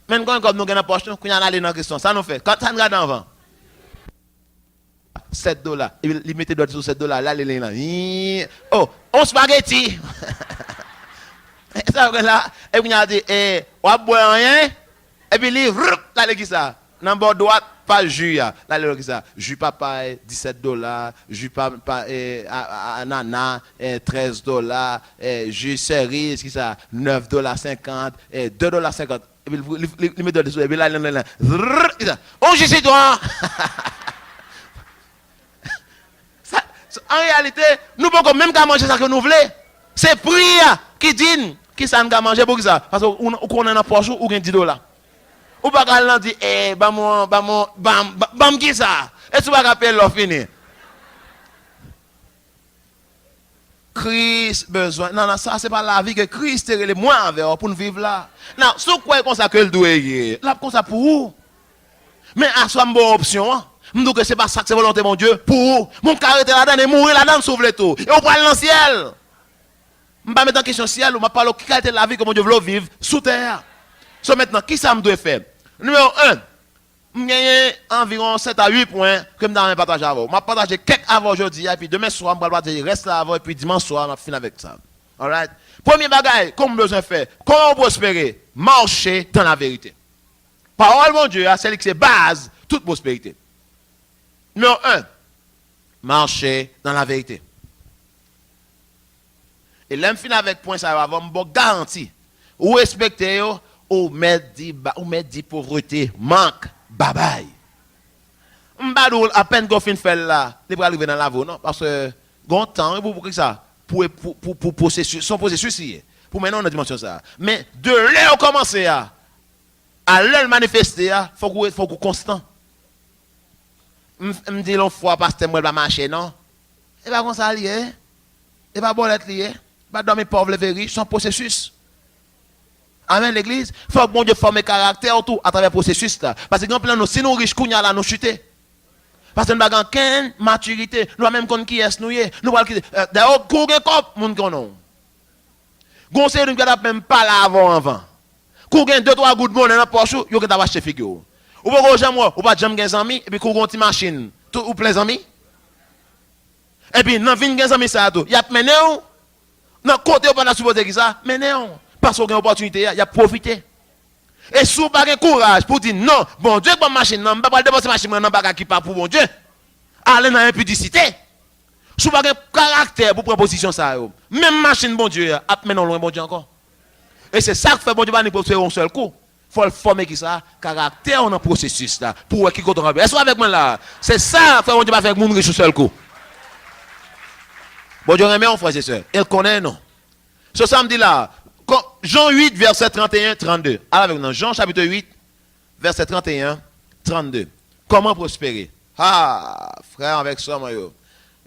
Même quand nous avons poche, nous allons aller dans la question. Ça nous fait. Quand ça nous regarde en vent. $7. Il mettait d'autres sur $7. Là, il est là. Oh, on spaghetti. Ça, là. Et puis, il a dit, on va boire rien. Et puis, il là, il dit ça. Dans bord droite, pas jus. Là, il dit ça. Jus papaye, $17. Jus ananas, $13. Jus cerise, qui ça? $9.50. $2.50. Et puis, il met d'autres sur. Et puis, là, il dit ça. On jus c'est toi. En réalité, nous ne pouvons même pas manger ça que nous voulons. C'est prix qui dit qui ça nous a mangé pour ça. Parce qu'on a un poche ou $10. Ou pas qu'elle dit, bam, qui ça? Et tu vas rappeler l'offre fini. Christ besoin. Non, ça, c'est pas la vie que Christ est le moins envers pour nous vivre là. Non, si vous croyez comme ça que le doit y là, comme ça pour vous. Mais à soi, une bonne option. Je dis que ce n'est pas ça que c'est volonté, mon Dieu. Pour mon caractère là-dedans et mourir là-dedans, sauve tout. Et on va aller dans le ciel. Je ne vais pas mettre en question le ciel, je vais parler de qualité de la vie que mon Dieu veut vivre sous terre. So maintenant, qui ça me doit faire? Numéro 1, je gagne environ 7 à 8 points que je vais partager avec vous. Je vais partager quelques avant aujourd'hui, et puis demain soir, je vais partager reste là avant, et puis dimanche soir, je vais finir avec ça. Alright? Premier bagage, comme besoin de faire, comment prospérer? Marcher dans la vérité. Parole, mon Dieu, c'est la base de toute prospérité. Numéro 1, marcher dans la vérité. Et l'homme finit avec point, ça va avoir une bonne garantie. Ou respecter, ou mettre dit pauvreté, manque, babaye. M'badou à peine qu'on fin fait là, il va arriver dans la voie, non? Parce que, bon temps, pour ça, pour son processus, pour maintenant on a dimension ça. Mais de là où commencer à l'heure manifester, il faut qu'on constant. Me dit l'on fois pasteur moi va marcher non et pas comme ça lié et pas bon être lié pas dormir pauvre lever riche son processus. Amen l'église faut que bon Dieu forme caractère tout à travers processus là parce que grand plan nous si nous riches kounya là nous chuter parce que nous pas gain maturité nous même connait qui est nous nous pas d'ailleurs courir cop moun konon conseil nous pas même pas là avant courir 2-3 gouttes bon dans poche yo que t'a acheter figure. Ou pas jamais ou pas jamais gain amis et puis qu'on gonti machine tout ou plein amis et puis dans 20 amis ça tout y a mené Non, côté, on pas supposé ça. Mais non, parce qu'on a une opportunité, il a profité. Et si vous n'avez pas courage pour dire non, bon Dieu, pas machine, non, je ne vais pas dépenser machine, non, pas qui pas pour bon Dieu. Allez dans l'impudicité. Si vous n'avez pas caractère pour prendre position, ça, même machine, bon Dieu, à maintenant loin, bon Dieu encore. Et c'est ça que fait bon Dieu, pas nous faire un seul coup. Il faut le former qui ça, caractère dans le processus là, pour qui compte en est-ce que avec moi là? C'est ça que fait bon Dieu, pas faire mon riche un seul coup. Bon Dieu, remet en frère et sœurs. Elle connaît, non? Ce samedi là, Jean 8, verset 31-32. Avec nous, Jean chapitre 8, verset 31-32. Comment prospérer? Ah, frère, avec ça, moi.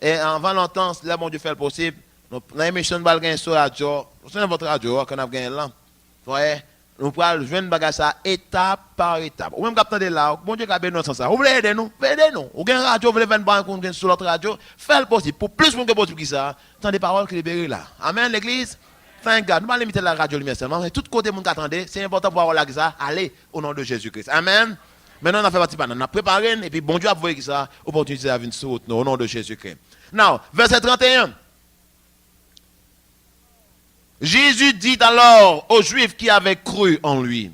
Et avant longtemps, là, bon Dieu fait le possible. Dans l'émission de Balgain sur la radio, c'est votre radio, qu'on a gagné là. Voyez, nous pourrons jouer bagage ça étape par étape. Ou même quand on est là, bon Dieu, qui nous ça. Vous voulez aider nous? Aidez-nous. Ou bien radio, vous voulez venir banque sur l'autre radio, faites le possible. Pour plus que possible qui ça, tant des paroles qui libèrent là. Amen, l'église. Thank God. Nous allons limiter la radio lumière seulement. Mais tout côté, monde qui attendait, c'est important pour avoir là ça. Allez, au nom de Jésus-Christ. Amen. Maintenant, on a fait partie, on a préparé, et puis bon Dieu a voulu ça, opportunité à venir sur nous, au nom de Jésus-Christ. Now, verset 31. Jésus dit alors aux Juifs qui avaient cru en lui,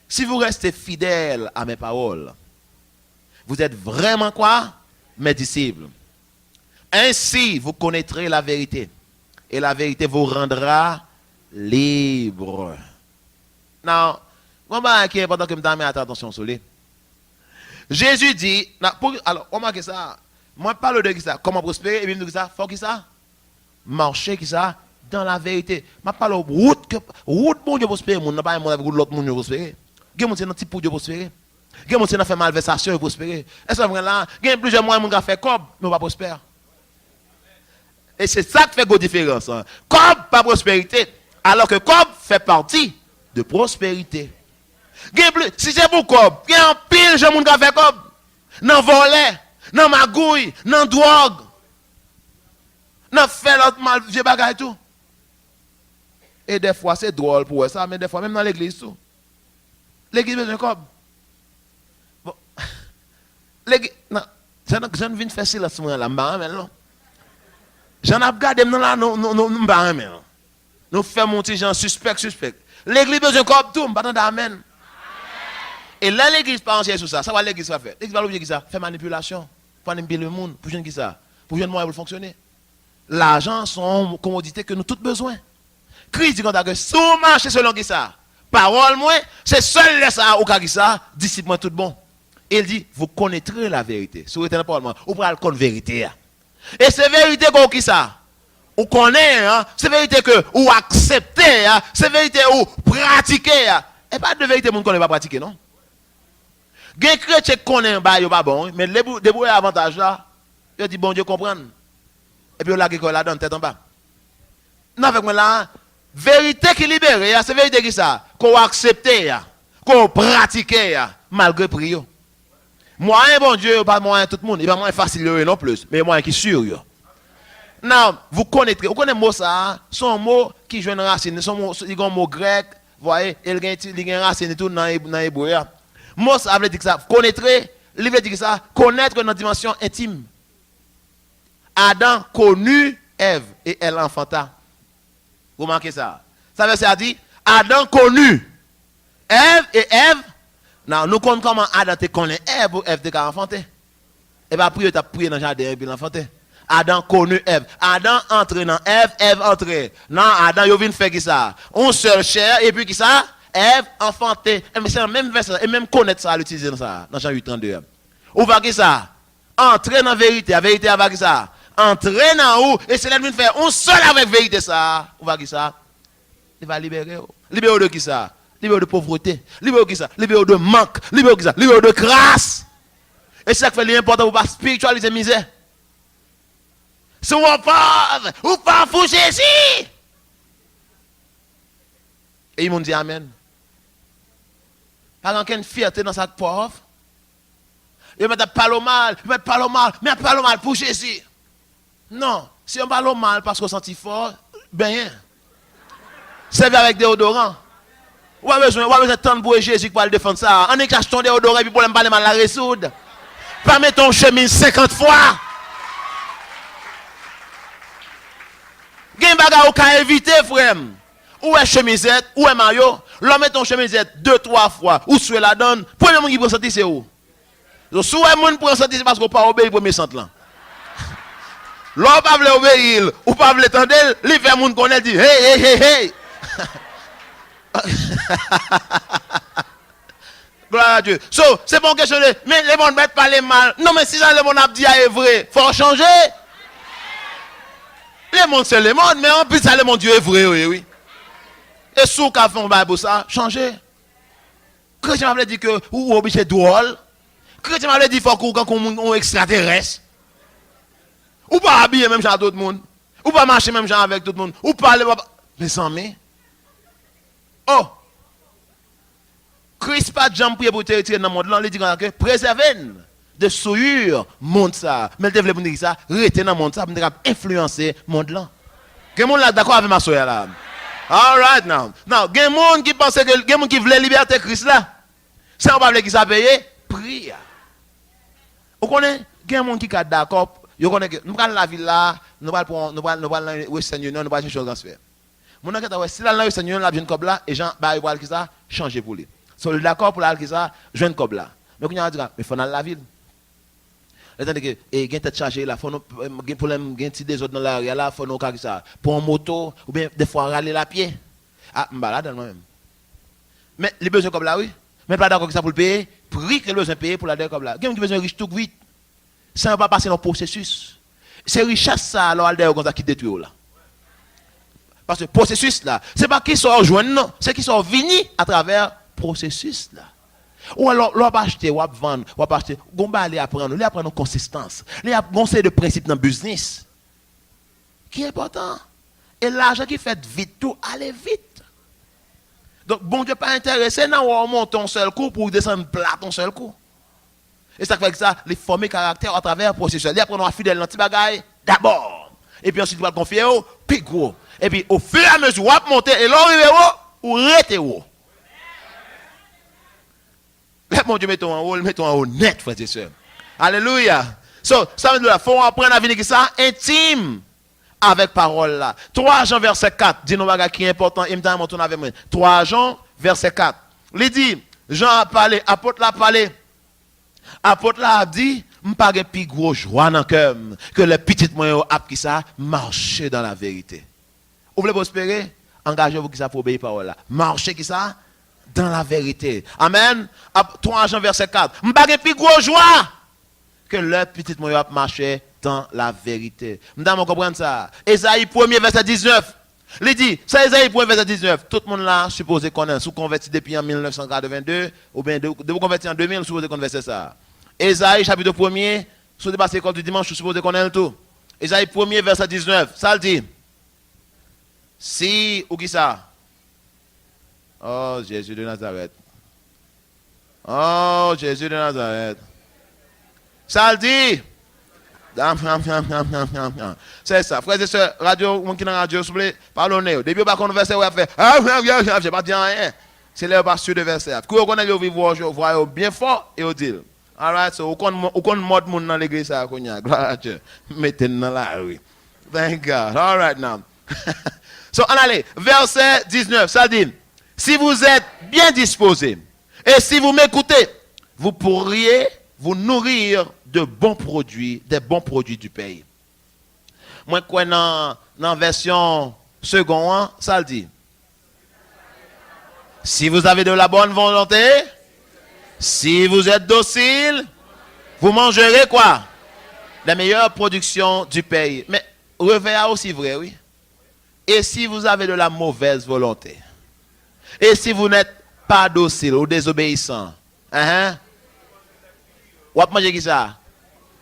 si vous restez fidèles à mes paroles, vous êtes vraiment quoi? Mes disciples. Ainsi, vous connaîtrez la vérité, et la vérité vous rendra libre. Now, comment qui est important que je me attention sur lui? Jésus dit, alors, remarquez ça, moi je parle de ça, comment prospérer, et puis nous ça, faut qui ça? Marcher qui ça? Dans la vérité. Je parle de route pour Dieu prospérer, je ne parle pas de l'autre monde prospérer. Il y a des gens qui pour Dieu prospérer. Il y a des gens qui fait malversation et prospérer. Est-ce que là, il y a plusieurs moyens qui fait cob, mais pas prospérer. Et c'est ça qui fait la différence. Cob, pas prospérité, alors que cob fait partie de prospérité. Si c'est pour cob, il y a un pile de gens qui fait cob. Dans volet, dans magouille, dans drogue, dans fait l'autre mal, vieux bagay tout. Et des fois, c'est drôle pour ça, mais des fois, même dans l'église, tout. L'église besoin de cob. Bon. L'église, non, je ne viens de faire silence là, non. J'en ai regardé là, nous faisons monter gens suspect. L'église besoin de cob, tout, pas d'amen. Et là, l'église pas entière sur ça, ça va l'église va faire. L'église va l'objet qui ça, faire manipulation, pour manipuler le monde, pour jeune qui ça, pour jeune moyen pour fonctionner. L'argent, sont une commodité que nous tous besoin. Christ dit que si vous marchez selon qui ça, parole moi, c'est seul ça, au cas qui ça, disciple moi tout bon. Il dit, vous connaîtrez la vérité. Si vous êtes dans parole moi, vous pourrez connaître la vérité. Et c'est vérité qu'on qui ça. Vous connaissez, hein? C'est vérité que vous acceptez, hein? C'est vérité que vous pratiquez. Hein? Et pas de vérité que vous ne connaissez pas pratiquer, non? Les chrétiens connaissent pas bon, mais les débrouiller avantage là, ils disent bon Dieu comprendre. Et puis là qui la donne tête en bas. Non avec moi là, vérité qui libère, c'est vérité qui ça, qu'on accepte, qu'on pratique malgré prix. Moyen bon Dieu, pas moyen tout le monde, il pas moyen facile non plus, mais moyen qui sûr. Non, vous connaissez mot ça, son mot qui joue une racine, son mot, il un mot grec, voyez, il a une racine tout dans hébreu. Mot ça veut dire ça, connaîtrez, il veut dire ça, connaître dans une dimension intime. Adam connut Ève et elle enfanta. Vous remarquez ça? Ça veut dire Adam connut Ève et Ève. Non, nous connaissons comment Adam te connaît Ève ou Ève te enfanté. Et bien après, tu as prié dans le jardin et puis l'enfanté. Adam connut Ève. Adam entre dans Ève, Ève entre. Non, Adam, il vient faire qui ça? On seul chair et puis qui ça? Ève enfanté. Et c'est le même verset. Et même connaître ça, l'utiliser dans ça, dans Jean 8, 32. Ou va qui ça? Entrer dans la vérité. La vérité avec qui ça? Entrer dans où? Et c'est là que faire on seul avec vérité ça. Ou va qui ça? Il va libérer. Libérer de qui ça? Libérer de pauvreté. Libérer de qui ça? Libérer de manque. Libérer de qui ça? Libérer de grâce. Et c'est ça qui fait l'important pour ne pas spiritualiser misère. Si on est pauvre, ou pas fou Jésus. Et ils m'ont dit Amen. Pas aucune fierté dans sa pauvre. Ils mettent pas le mal, mais pas le mal pour Jésus. Non, si on parle mal parce qu'on sentit fort, ben, c'est avec déodorant. Ou a besoin de temps pour Jésus pour le défendre ça. On est caché ton déodorant et puis pour ne pas mal la résoudre. Pas mettre ton chemin 50 fois. Il y a gen bagay ou ka éviter frère. Ou est chemisette, ou est maillot, l'homme met ton chemisette 2-3 fois, ou soué la donne, premier monde qui prend sorti c'est où? Donc si vous monde prend sorti c'est parce qu'on pas obéir premier centre là. L'homme pas veut obéir, ou pas veut tendre, il fait monde connaît dit hey. Gloire à Dieu. So, c'est pas une question de mais les monde mettent pas les mal. Non mais si ça le monde a dit est vrai, faut changer. Les monde c'est le monde, mais en plus ça le monde Dieu est vrai oui. Et sous qu'a fait un bail pour ça, changer. Chrétien m'a dit que ou obligé drôle. Chrétien m'a dit faut qu'on extraterrestre. Ou pas habiller même genre tout le monde. Ou pas marcher même genre avec tout le monde. Ou parler mes amis. Oh. Christ pas de jambe pour te retirer dans le monde là, il dit que préservez de souillure monde ça. Mais le développement dit ça, rester dans le monde ça pour influencer le monde là. Quel monde là d'accord avec ma soeur là? All right now. Now, il y a des gens qui pensent que il y a des gens qui veulent liberté Christ là. Si on parle qui ça payer, prie. Vous connaissez, il y a des gens qui sont d'accord, vous connaissez que nous prenons la ville là, nous prenons le Western Union, nous prenons changer de transfert. Mon enquête si là dans Western Union, la jeune cob là et Jean bah il qui ça changer pour lui. So d'accord pour la qui ça jeune cob là. Mais on a dit mais faut dans la ville. Attendez que et gain tête chargé là, faut nous problème gain petit des autres dans l'arrière là, faut nous qui ça pour un moto ou bien des fois râler la pied. Ah m'balade moi même. Mais les besoins comme là oui. Mais pas d'accord que ça pour le payer, prix que le besoin payer pour la dette comme là. Gain qui besoin riche tout vite. Ça va pas passer dans le processus. C'est richesse ça alors al comme ça qui détruit là. Parce que le processus là, c'est pas qui sont joindre non, c'est qui sont venus à travers processus là. Ou alors, on va acheter, on va vendre, on va acheter, on va aller apprendre, on va apprendre consistance. On va conseiller de principe dans le business. Qui est important. Et l'argent qui fait vite tout, allez vite. Donc, bon Dieu pas intéressé, non, on monte un seul coup pour descendre plat un seul coup. Et ça fait que ça, les former caractère à travers le processus. Les apprendre à fidèle dans petit bagaille d'abord. Et puis ensuite, on va confier au plus gros. Et puis, au fur et à mesure, on va monter et l'arriver ou rester haut. Mon Dieu, mettons en haut net, frères et sœurs. Alléluia. So, ça veut dire qu'il faut apprendre à venir ça intime avec parole là. 3 Jean verset 4, dit nous bagage qui est important, et me montre avec moi. 3 Jean verset 4. Il dit Jean a parlé, apôtre l'a parlé. Apôtre l'a dit, m'pas gen plus gros joie dans cœur que les petites moyens a qui ça marcher dans la vérité. Vous voulez prospérer? Engagez-vous qui ça pour obéir parole là. Marcher qui ça dans la vérité. Amen. 3 Jean verset 4. M'pas gen plus gros joie que les petites moyens a marcher dans la vérité. M'dame comprendre ça. Ésaïe 1er verset 19. Il dit, ça Ésaïe 1er verset 19. Tout le monde là supposé connaître, sous converti depuis en 1982 ou bien de vous convertir en 2000, supposé connaître ça. Ésaïe chapitre 1er, sous dépassé l'école du dimanche, supposé connaître tout. Ésaïe 1er verset 19. Ça le dit. Si ou qui ça? Oh Jésus de Nazareth. Oh Jésus de Nazareth. Ça le dit. C'est ça. Frères et sœurs, radio, mon qui dans la radio, s'il vous plaît, parlez-nous. Depuis que vous verset, vous avez fait, je n'ai pas dit rien. C'est là pas sûr de verset. Quand vous connaissez, vous voyez bien fort et vous dites. Alright, so, vous connaissez mode monde dans l'église, ça, gloire à Dieu. Mettez dans la rue. Thank God. Alright now. So, on allez, verset 19, ça dit, si vous êtes bien disposés et si vous m'écoutez, vous pourriez vous nourrir de bons produits, des bons produits du pays. Moi, quoi, dans la version seconde, ça le dit. Si vous avez de la bonne volonté, si vous êtes docile, vous mangerez quoi? La meilleure production du pays. Mais, revers aussi vrai, oui. Et si vous avez de la mauvaise volonté, et si vous n'êtes pas docile ou désobéissant, ou à manger qui ça?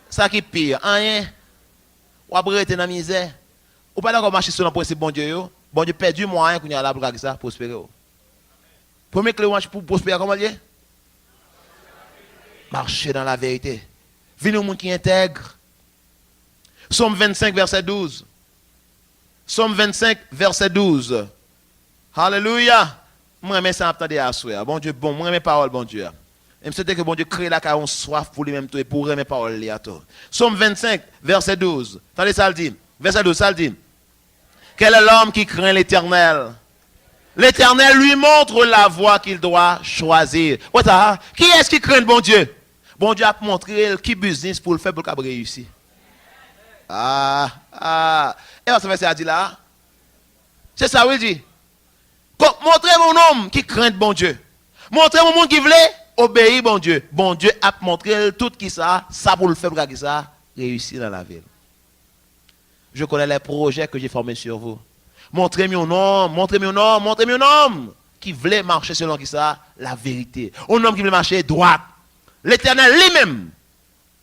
Ça qui pire, rien. Ou à rester dans la misère. Ou pas d'accord marcher sur le principe bon Dieu. Bon Dieu perdu moyen qu'on y a là pour ça prospérer. Premier clé pour prospérer comment dire? Marcher dans la vérité. Venez au monde qui intègre. Somme 25 verset 12. Somme 25 verset 12. Alléluia. Moi mais ça attendez à souhait. Bon Dieu bon, moi mes paroles bon Dieu. Et je que bon Dieu crée la car on soif pour lui-même et pour mes paroles. Somme 25, verset 12. Attendez ça le dit. Verset 12, ça le dit. Quel est l'homme qui craint l'Éternel? L'Éternel lui montre la voie qu'il doit choisir. Qui est-ce qui craint bon Dieu? Bon Dieu a montré qui business pour le faire pour qu'il réussir. Et ça fait ça dit là. C'est ça qu'il dit. Montrez mon homme qui craint bon Dieu. Montrez mon monde qui voulait obéir bon Dieu. Bon Dieu a montré tout qui ça pour le faire pour qu'il ça réussir dans la ville. Je connais les projets que j'ai formés sur vous. Montrez-moi un homme qui voulait marcher selon qui ça, la vérité. Un homme qui voulait marcher droit. L'Éternel lui-même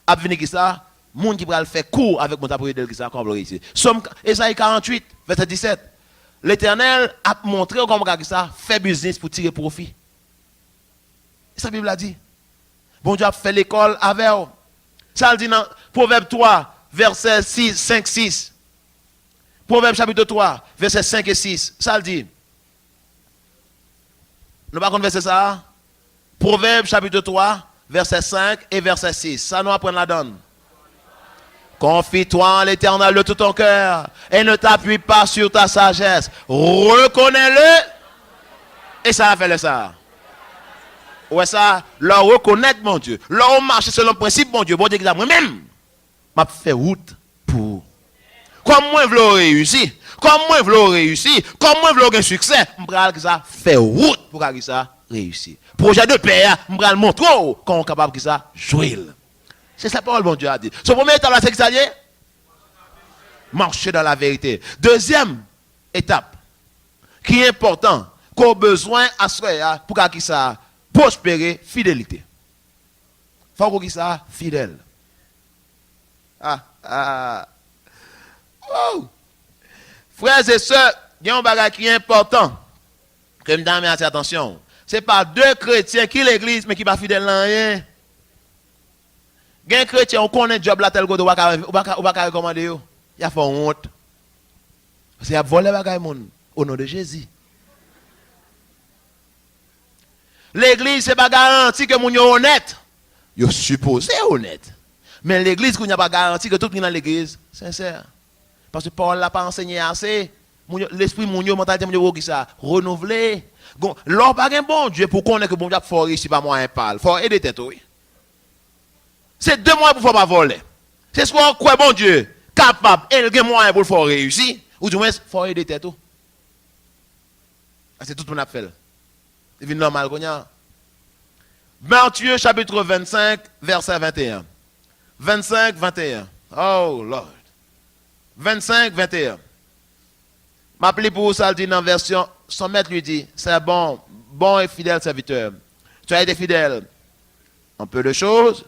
a venu qui ça, monde qui va le faire court avec mon tapouille de qui ça comme ici. Somme Ésaïe 48 verset 17. L'Éternel a montré comment qui ça fait business pour tirer profit. Ça la Bible a dit. Bon Dieu a fait l'école avec eux. Ça le dit dans Proverbe 3 verset 5 6. Proverbe chapitre 3, versets 5 et 6. Ça le dit. Nous ne pas verset ça. Proverbe chapitre 3, verset 5 et verset 6. Ça nous apprend la donne. Confie-toi en l'Éternel de tout ton cœur et ne t'appuie pas sur ta sagesse. Reconnais-le. Et ça a fait le ça. Ouais, ça, leur reconnaître mon Dieu. Leur marcher selon le principe mon Dieu. Bon Dieu, moi-même, m'a fait route pour. Comme moi, je veux réussir. Comme moi, je veux réussir. Comme moi, je veux un succès. Je vais ça faire route pour que ça réussir. Projet de paix, je vais montrer qu'on est capable de ça jouer. C'est ça parole, bon Dieu a dit. Ce premier étape, c'est que ça dit marcher dans la vérité. Deuxième étape, qui est important, qu'on a besoin à ce pour que ça prospérer, fidélité. Il faut que ça fidèle. Oh. Frères et sœurs, il y a un bagage qui est important. Que je donne attention. Ce n'est pas deux chrétiens qui l'église, mais qui ne sont pas fidèles à rien. Il y a un chrétien, on connaît le job là, tel que on va pas recommander. Il a fait honte. Parce qu'il a volé le bagage au nom de Jésus. L'église, ce n'est pas garanti que mon est honnête. Il est supposé honnête. Mais l'église, il n'y a pas garanti que tout le monde dans l'église, sincère. Parce que Paul n'a pas enseigné assez. L'esprit mon mentalité mon qui ça renouveler. L'on pas un bon Dieu pour connaître que bon Dieu faut réussir pas moi un parle. Faut aider tête oui. C'est 2 mois pour faut pas voler. C'est ce qu'on croit bon Dieu capable et le moyen pour faire réussir ou du moins faut aider tête tout. C'est tout ce qu'on a fait. C'est normal qu'on a. Matthieu chapitre 25 verset 21. 25 21. Oh Lord. 25, 21. M'appelez pour ça, dit dans la version, son maître lui dit, c'est bon et fidèle serviteur. Tu as été fidèle en peu de choses.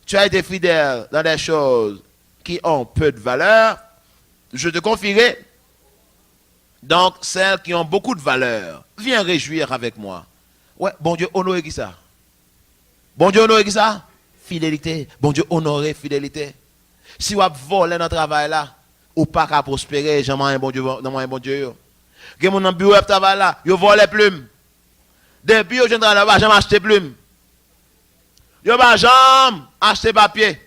Tu as été fidèle dans des choses qui ont peu de valeur. Je te confierai donc celles qui ont beaucoup de valeur. Viens réjouir avec moi. Ouais, bon Dieu, honorer qui ça? Bon Dieu, honorer qui ça? Fidélité. Bon Dieu, honorer fidélité. Si vous volez dans le travail là, ou pas qu'à prospérer, j'aime un bon Dieu, dans un bon Dieu. Que mon bureau de travail là, vous volez les plumes. Depuis que je travaille là-bas, j'aime acheter plumes. Vous pas jamais acheter papier.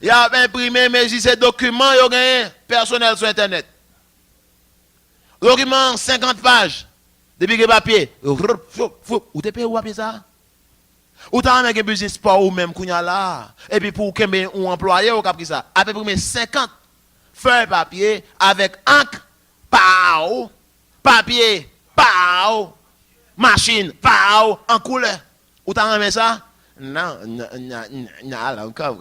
Il a imprimé mes ces documents, vous gagné personnel sur internet. Document 50 pages. Depuis que papier, ou te paye ou papier ça? Ou t'as un business sport ou même kounya là et puis pour qu'un ou employé ou cap ça à peu près 50 feuilles papier avec encre pao papier pao machine pao en couleur ou t'as aimé ça non encore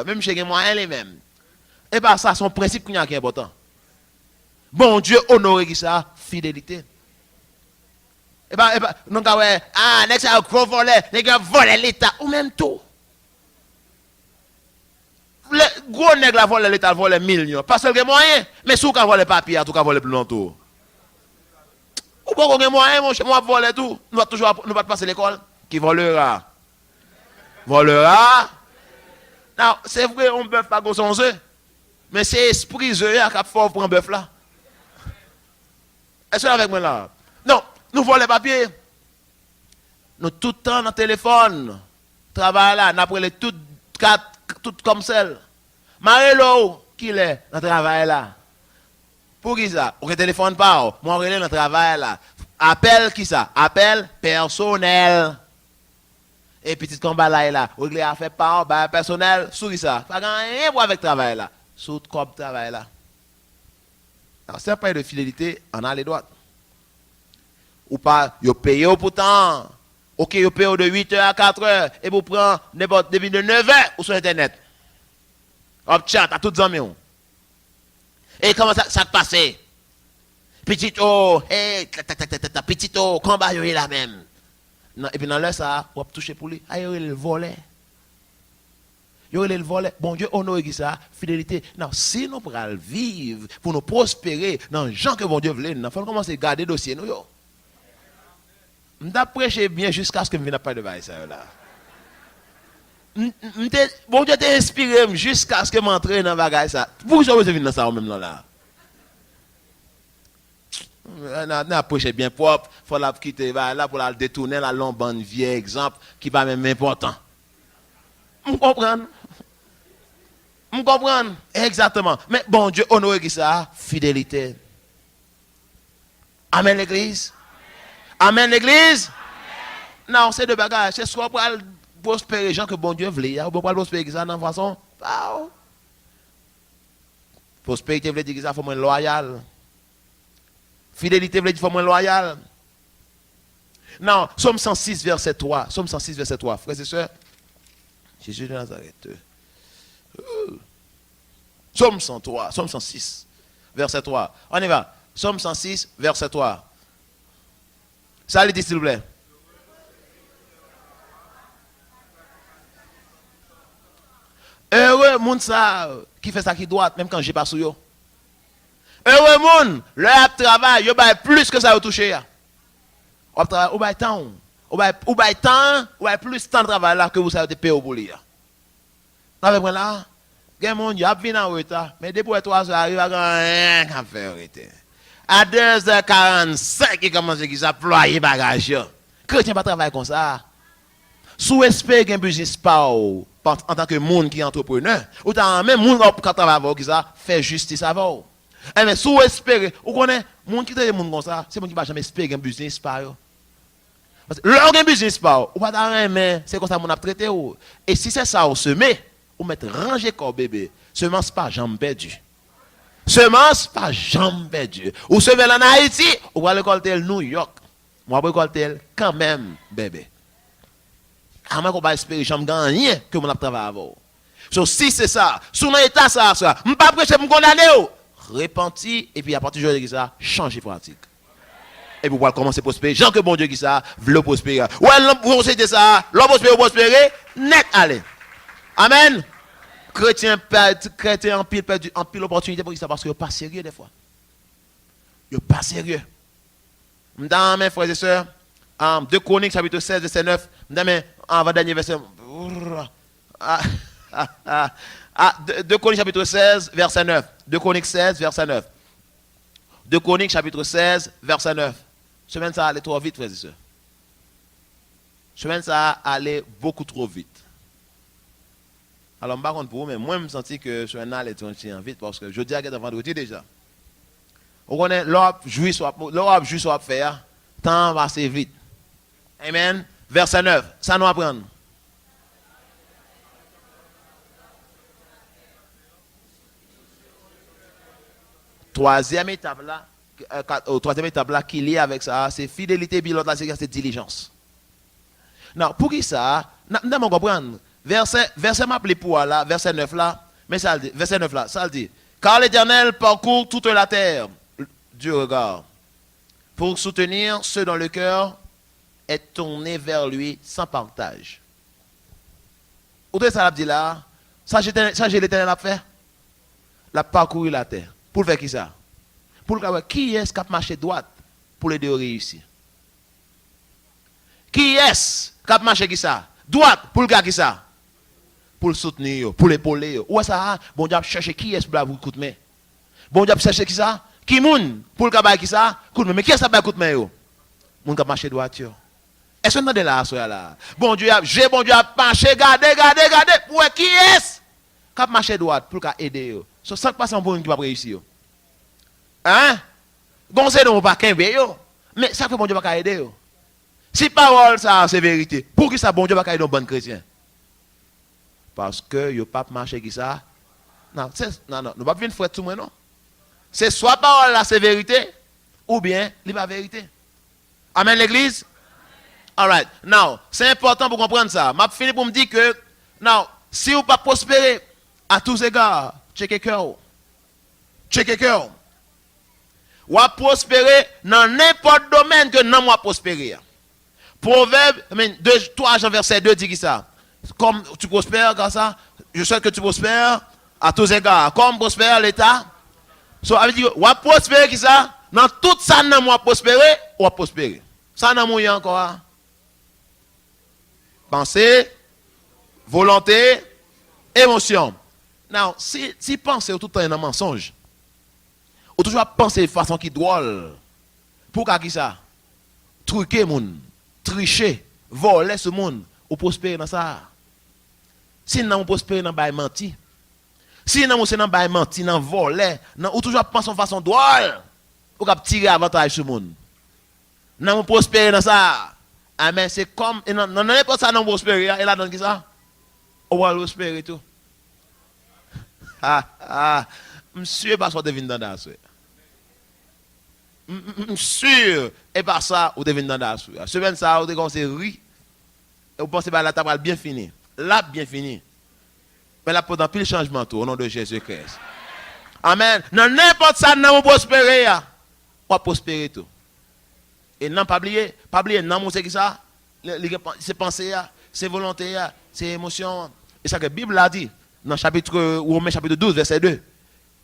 même chez moi les mêmes et pas ça son principe qui est important bon Dieu honorer qui ça fidélité. Et bah, non, next a gros volet, les gars volent l'État, ou même tout. Le gros nègre la vole l'État, vole millions. Pas seulement moyen, mais si vous avez volé papier, tout cas volé plus longtemps. Ou pas qu'on moyen, moi voler tout. Nous va toujours nous va passer l'école. Qui volera? Volera? Non, c'est vrai, on bœuf pas gros son œuf. Mais c'est esprit œuf qui a fort pour un bœuf là. Est-ce que avec moi là? Non. Nous volons les papiers. Nous tout le temps dans le téléphone. Travail là, nous prenons tout comme celle. Marelo, qu'il est dans le travail là. Pour qui ça? Ou que téléphone pas, moi relais dans le travail là. Appel qui ça? Appel personnel. Et petit combat là, ou que a fait par personnel, sous qui ça? Pas rien pour avec le travail là. Sous comme travail là. Alors, c'est un pas de fidélité, on a les droits. Ou pas, vous payez pourtant. Ok, vous payez de 8h à 4h et vous prenez n'importe depuis de 9h ou sur Internet. Hop, chat, à toutes les amis. Et comment ça passe? Petit oh, hey, petit oh, combat, il est là même. Non, et puis dans l'heure, ça, on va toucher pour lui. Ah, il est le volet. Il est le volet. Bon Dieu, honore qui ça, fidélité. Non, si nous pourrons vivre, pour nous prospérer dans les gens que bon Dieu veut, il faut commencer à garder le dossier. Nous, yo. Je prêché bien jusqu'à ce que je ne vienne pas de ça là. Bon Dieu t'a inspiré jusqu'à ce que je m'entre dans le bagage ça. Pourquoi je viens dans ça même là? On a prêché bien propre, il faut la quitter là pour la détourner la longue bonne vieille exemple qui pas même important. Vous comprenez? Vous comprenez? Exactement. Mais bon Dieu honore qui ça? Fidélité. Amen l'église. Amen l'église. Non, c'est de bagages. C'est soit pour prospérer les gens que bon Dieu voulait. Ou pour prospérer ça dans façon. Prospérité veut dire que ça faut moins loyal. Fidélité veut dire qu'il faut moins loyal. Non, Somme 106 verset 3. Somme 106 verset 3. Frères et sœurs. Jésus de Nazareth. Somme 103. Somme 106 verset 3. On y va. Somme 106 verset 3. Ça lui dit s'il vous plaît. Heureux monde ça qui fait ça qui doit même quand j'ai pas sous yo. Heureux monde, leur travail, yo ba plus que ça au toucher. Au travail, au ba temps, au ba temps, ou ba plus temps de travail là que vous savez payer au boulot. Avec moi là, gen monde y a vinn en retard, mais depuis 3 heures arrive à rien qu'à faire arrêter. À 2h45, il commence à ployer bagage. Chrétien pas travailler comme ça. Sous-espérer un business pas en tant que monde qui est entrepreneur, ou tant même monde qui travaille qui ça fait justice avant. Mais sous-espérer, vous connaissez monde qui travaille comme ça, c'est monde qui va jamais espérer un business pas. Parce que l'organe business pas, ou pas dans mais c'est comme ça mon a traité. Et si c'est ça, on se met, on met ranger corps bébé, semence pas jambe perdue. Semence pas jambe perdue. Ou semence en Haïti, ou va récolter New York. Moi va récolter quand même bébé. À moins qu'on va espérer jambe gagner que mon a travaillé avant. So si c'est ça, sous un état ça, me pas prêcher me condamner. Repentir et puis à partir de aujourd'hui ça, changer pratique. Et puis pour commencer à prospérer, Jean que bon Dieu qui ça, veut prospérer. Ouais, vous c'est ça, l'homme prospérer, net aller. Amen. Chrétien en pile opportunité pour ça parce que pas sérieux des fois. Ils pas sérieux. Dans mes frères et sœurs, 2 Chroniques chapitre 16 verset 9, dans avant dernier verset 2 Chroniques chapitre 16 verset 9. 2 Chroniques 16 verset 9. 2 Chroniques chapitre 16 verset 9. Semaine ça allait trop vite frères et sœurs. Semaine ça allait beaucoup trop vite. Alors, je ne sais pas pour vous, mais moi, je me sens que je suis allé tranquille vite parce que je dis à quelqu'un vendredi déjà. Vous connaissez, l'Europe joue soit faire, temps va assez vite. Amen. Verset 9, ça nous apprend. Troisième étape là, qui est liée avec ça, c'est fidélité, puis l'autre là, c'est diligence. Non, pour qui ça? Nous comprendre. Verset m'appelé pour là, verset 9 là, mais ça dit, verset 9 là, ça dit, car l'Éternel parcourt toute la terre du regard, pour soutenir ceux dont le cœur est tourné vers lui sans partage. Où est-ce que ça dit là? Ça j'ai l'Éternel à faire? La parcourir la terre. Pour faire qui ça? Pour le savoir qui est-ce qui a marché droite pour les deux réussir? Qui est-ce qui a marché qui ça? Droite pour le gars qui ça? Pour le soutenir, pour l'épauler. Ou ça, bon Dieu chercher qui est-ce pour vous coup de main. Bon Dieu chercher qui ça? Qui moun pour le gars qui ça? Coup de main. Mais qui est-ce qui a coup de main yo? Moun qui marché droite yo. Est-ce que vous entendez là soir là? Bon Dieu a marché, regardez. Pour qui est-ce qui a marché droite pour aider yo? So, ça qui passe en bon qui va réussir. Hein? Gonzé non pas qu'un yo. Mais ça fait bon Dieu pas aider yo. Si parole ça c'est vérité. Pour qui ça bon Dieu pas aider un bon chrétien? Parce que yo pas marcher qui ça. Non, non, nous pas venir faire tout moi non. C'est soit parole là c'est vérité ou bien il pas vérité. Amen l'église. All right. Now, c'est important pour comprendre ça. M'a fini pour me dire que now, si vous pas prospérer à tous égards, checkez cœur. Checkez cœur. Ou à prospérer dans n'importe domaine que non moi prospérer. Proverbe 3 Jean verset 2 dit ça. Comme tu prospères comme ça, je souhaite que tu prospères à tous égards. Comme prospère l'État. So, ça veut dire, ou à prospérer qui ça? Dans tout ça non moi prospérer, ou à prospérer. Ça n'a pas encore. Pensée, volonté, émotion. Now, si penser tout le temps est un mensonge, ou toujours penser de façon qui drôle, pour qui ça? Truquer moun, tricher, voler ce monde, ou prospérer dans ça. Si non prospérer dans bail menti. Si non c'est dans bail menti, dans voler, ou toujours penser de façon drôle, ou cap tirer avantage sur monde. Non prospérer dans ça. Amen, c'est comme non n'importe ça non prospérer, et là donne qui ça? On va prospérer tout. Monsieur pas soit devine dans la Monsieur et pas ça ou devine dans la semaine ça ou de c'est ri. Et vous pensez pas la table bien fini. Là bien fini. Mais là pendant pile changement tout au nom de Jésus-Christ. Amen. Non n'importe ça non prospérer. On va prospérer tout. Et non, pas oublier, non, c'est qui ça? C'est pensée, c'est volonté, c'est émotion. Et ça que la Bible a dit, dans Romains chapitre 12, verset 2.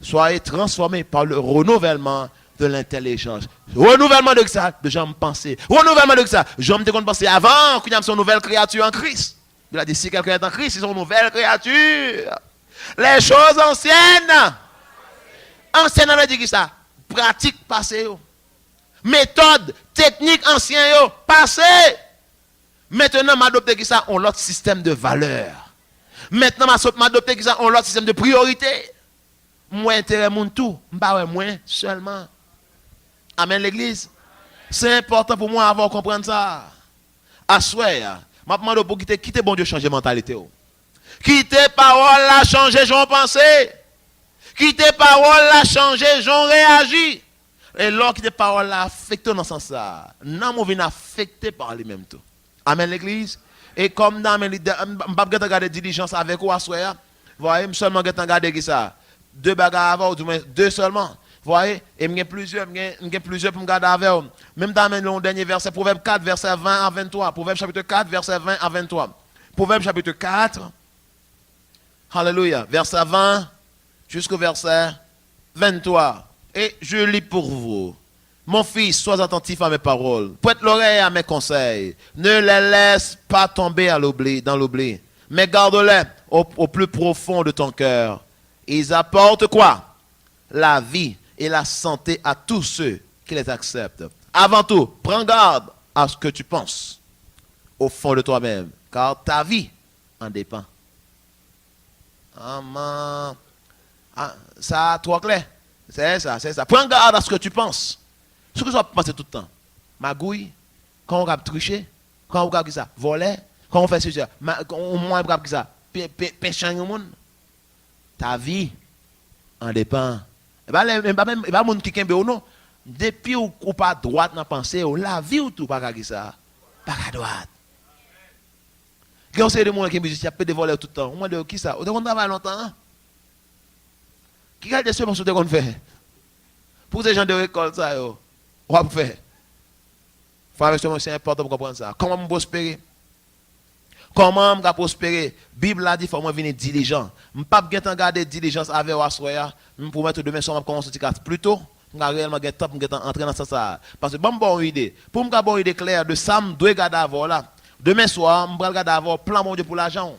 Soyez transformés par le renouvellement de l'intelligence. Renouvellement de ça, de gens penser. Renouvellement de ça, j'aime te penser avant qu'il y ait une nouvelle créature en Christ. Il a dit, si quelqu'un est en Christ, ils sont une nouvelle créature. Les choses anciennes, on a dit ça, pratique passée. Méthode, technique ancien yo, passé. Maintenant, m'adopter qui ça, on l'autre système de valeur. Maintenant, m'adopter qui ça, on l'autre système de priorité. Moins intérêt moun tout, m'pa moins seulement. Amen l'église. C'est important pour moi avant de comprendre ça. Assoir, m'a demandé pour quitter bon Dieu changer mentalité. Quitter parole la changer j'en pensée. Quitter parole la changer j'en réagis. Et lorsque les paroles affectent dans ce sens-là, non, on vient affecté par lui-même tout. Amen l'église. Et comme dans mes leaders, je ne vais pas regarder diligence avec vous à soir. Vous voyez, je seulement regarder qui ça. 2 bagarres avant, ou du moins 2 seulement. Vous voyez, et il y a plusieurs pour me garder avec vous. Même dans le dernier verset, Proverbe 4, verset 20 à 23. Proverbe chapitre 4, verset 20 à 23. Proverbe chapitre 4, Alléluia, verset 20 jusqu'au verset 23. Et je lis pour vous. Mon fils, sois attentif à mes paroles. Prête l'oreille à mes conseils. Ne les laisse pas tomber dans l'oubli. Mais garde-les au plus profond de ton cœur. Ils apportent quoi? La vie et la santé à tous ceux qui les acceptent. Avant tout, prends garde à ce que tu penses au fond de toi-même. Car ta vie en dépend. Amen. Ça, trop clair. C'est ça. Prends garde à ce que tu penses. Ce que tu vas penser tout le temps. Magouille, quand on va tricher, quand on va ça, voler, quand on fait ceci, on moins grave que ça, pécher au monde. Ta vie en dépend. Et bien, le monde qui est ou non, depuis ou pas droite dans la pensée, la vie ou tout, pas comme ça, pas à droite. Quand on sait de monde qui est musicien, peut voler tout le temps. On m'a dit, qui ça? On travaille longtemps. Qui a des semences qu'on fait? Pour ces gens de récolte, ça, on va faire. Frère, c'est important pour comprendre ça. Comment prospérer? Comment je prospérer? La Bible a dit qu'il faut venir diligent. Je ne peux pas garder diligence avec Wassoya. Je peux mettre demain soir, je commence à plus tôt. Je vais réellement entrer dans ça. Parce que je vais une idée. Pour me avoir une idée claire de ça, je dois garder avant là. Demain soir, je vais regarder avant plan mon Dieu pour l'argent.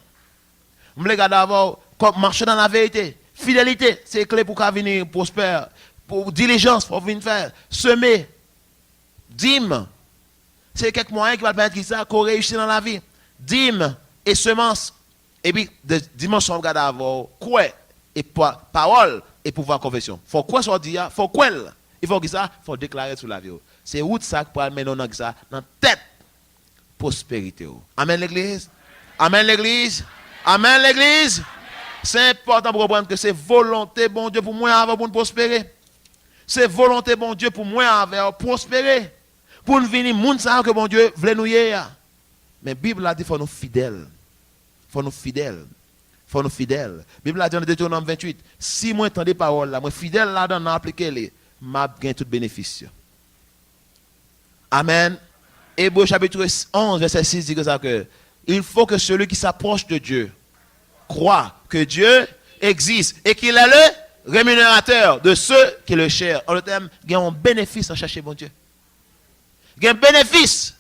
Je vais regarder avant marcher dans la vérité. Fidélité, c'est clé pour venir prospérer. Pour diligence, pour venir faire. Semer. Dîme. C'est quelques moyens qui vont permettre ça, qu'on réussisse dans la vie. Dîme et semence. Et puis, de dimension, on regarde avant. Quoi? Et parole. et pouvoir conversion. Faut quoi ça dit, faut quoi? Il faut que ça, faut déclarer sur la vie. C'est où ça pour amener dans ça dans tête prospérité. Amen l'église. Amen l'église. Amen l'église. C'est important pour comprendre que c'est volonté bon Dieu pour moi avant pour prospérer. C'est volonté bon Dieu pour moi avant prospérer. Pour nous venir moun ça que bon Dieu veut nous hier. Mais Bible a dit faut nous fidèles. Faut nous fidèles. Faut nous fidèles. Bible a dit dans Deutéronome 28, si moi entends des paroles là, moi fidèle là-dedans appliquer les, m'a gain tout bénéfice. Amen. Hébreux chapitre 11 verset 6 dit que ça que il faut que celui qui s'approche de Dieu croit que Dieu existe et qu'il est le rémunérateur de ceux qui le cherchent. En le terme, il y a un bénéfice à chercher bon Dieu. Il y a un bénéfice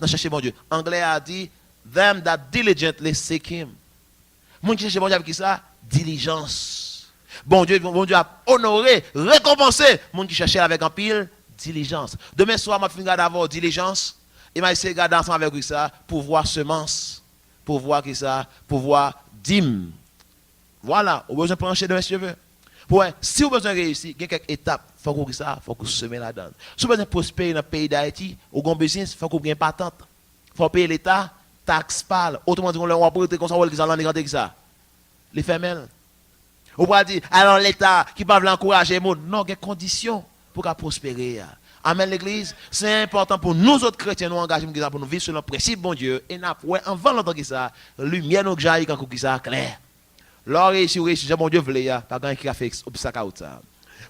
à chercher bon Dieu. Anglais a dit them that diligently seek him. Moun qui cherche bon Dieu avec qui ça? Diligence. Bon Dieu a honoré, récompensé moun qui cherchait avec un pile diligence. Demain soir, je vais d'avoir diligence. Et je vais regarder ensemble avec ça pour voir semence, pour voir qui ça, pour voir dîme. Voilà, on a besoin de plancher de mes cheveux. Si vous avez besoin de réussir, il y a quelques étapes. Il faut que ça, faut que vous semez là-dedans. Si vous avez besoin de prospérer dans le pays d'Haïti, ou dans business, il faut que vous ayez une patente. Il faut payer l'État, taxe pâle. Autrement dit, on va prêter comme ça, on va aller ça. Les femelles. On va dire, alors l'État qui va l'encourager, non, il y a des conditions pour prospérer. Amen l'église, c'est important pour nous autres chrétiens nous engager pour nous vivre selon le principe bon Dieu et n'a pas avant longtemps que ça, lumière nous jaillit quand qui ça clair. L'or réussi, bon Dieu voulait ya, pas grand qui a fait obstacle ça.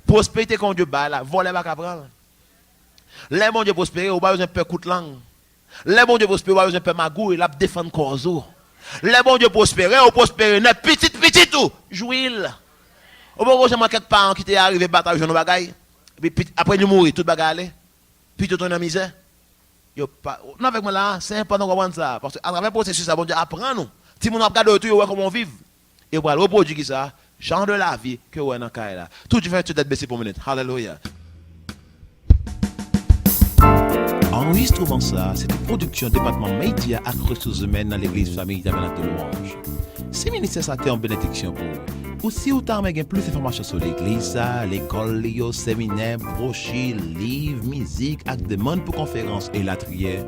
Prospérité quand Dieu bat là, voler pas prendre. Les bon Dieu prospérer, on pas besoin de peur coûte langue. Les bon Dieu prospérer, on pas besoin de peur magouille, la défendre corzo. Les bon Dieu prospérer, on prospérer, n'a petit tout, jouil. On pas besoin quelques parents qui t'est arrivé bataille jeune bagaille. Puis après nous mourir toute bagarre puis tout en misère yo pas non avec moi là c'est important de comprendre ça parce que à travers le processus ça bon Dieu apprend nous si on regarde autour comment on vit et on va reproduire qui ça genre de la vie que on dans caille là tout tu fais tu tête baissée pour minute alléluia. Enregistrement ça, c'est une production département média et ressources humaines dans l'église famille Tabernacle de Louange. Si ministère ça t'est en bénédiction pour vous. Ou si vous avez plus d'informations sur l'église, l'école, les séminaires, brochures, livres, musique, avec demande pour conférences et latrières,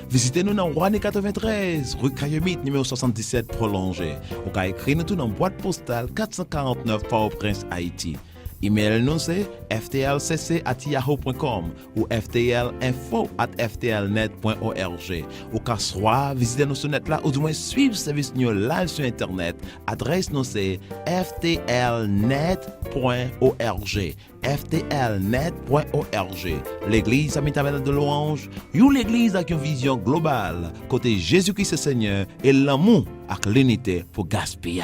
visitez-nous dans Rouanet 93, rue Cayemite, numéro 77 prolongé. Ou qu'à écrire nous tout dans boîte postale 449 Port-au-Prince, Haïti. Email nous c'est ftlcc@yahoo.com ou ftlinfo@ftlnet.org. Ou qu'à soit visitez nous sur net là ou du moins suivre service nous live sur internet. Adresse nous c'est ftlnet.org. ftlnet.org. L'église Amis Tabernacle de Louange, ou l'église avec une vision globale côté Jésus-Christ Seigneur et l'amour avec l'unité pour gaspiller.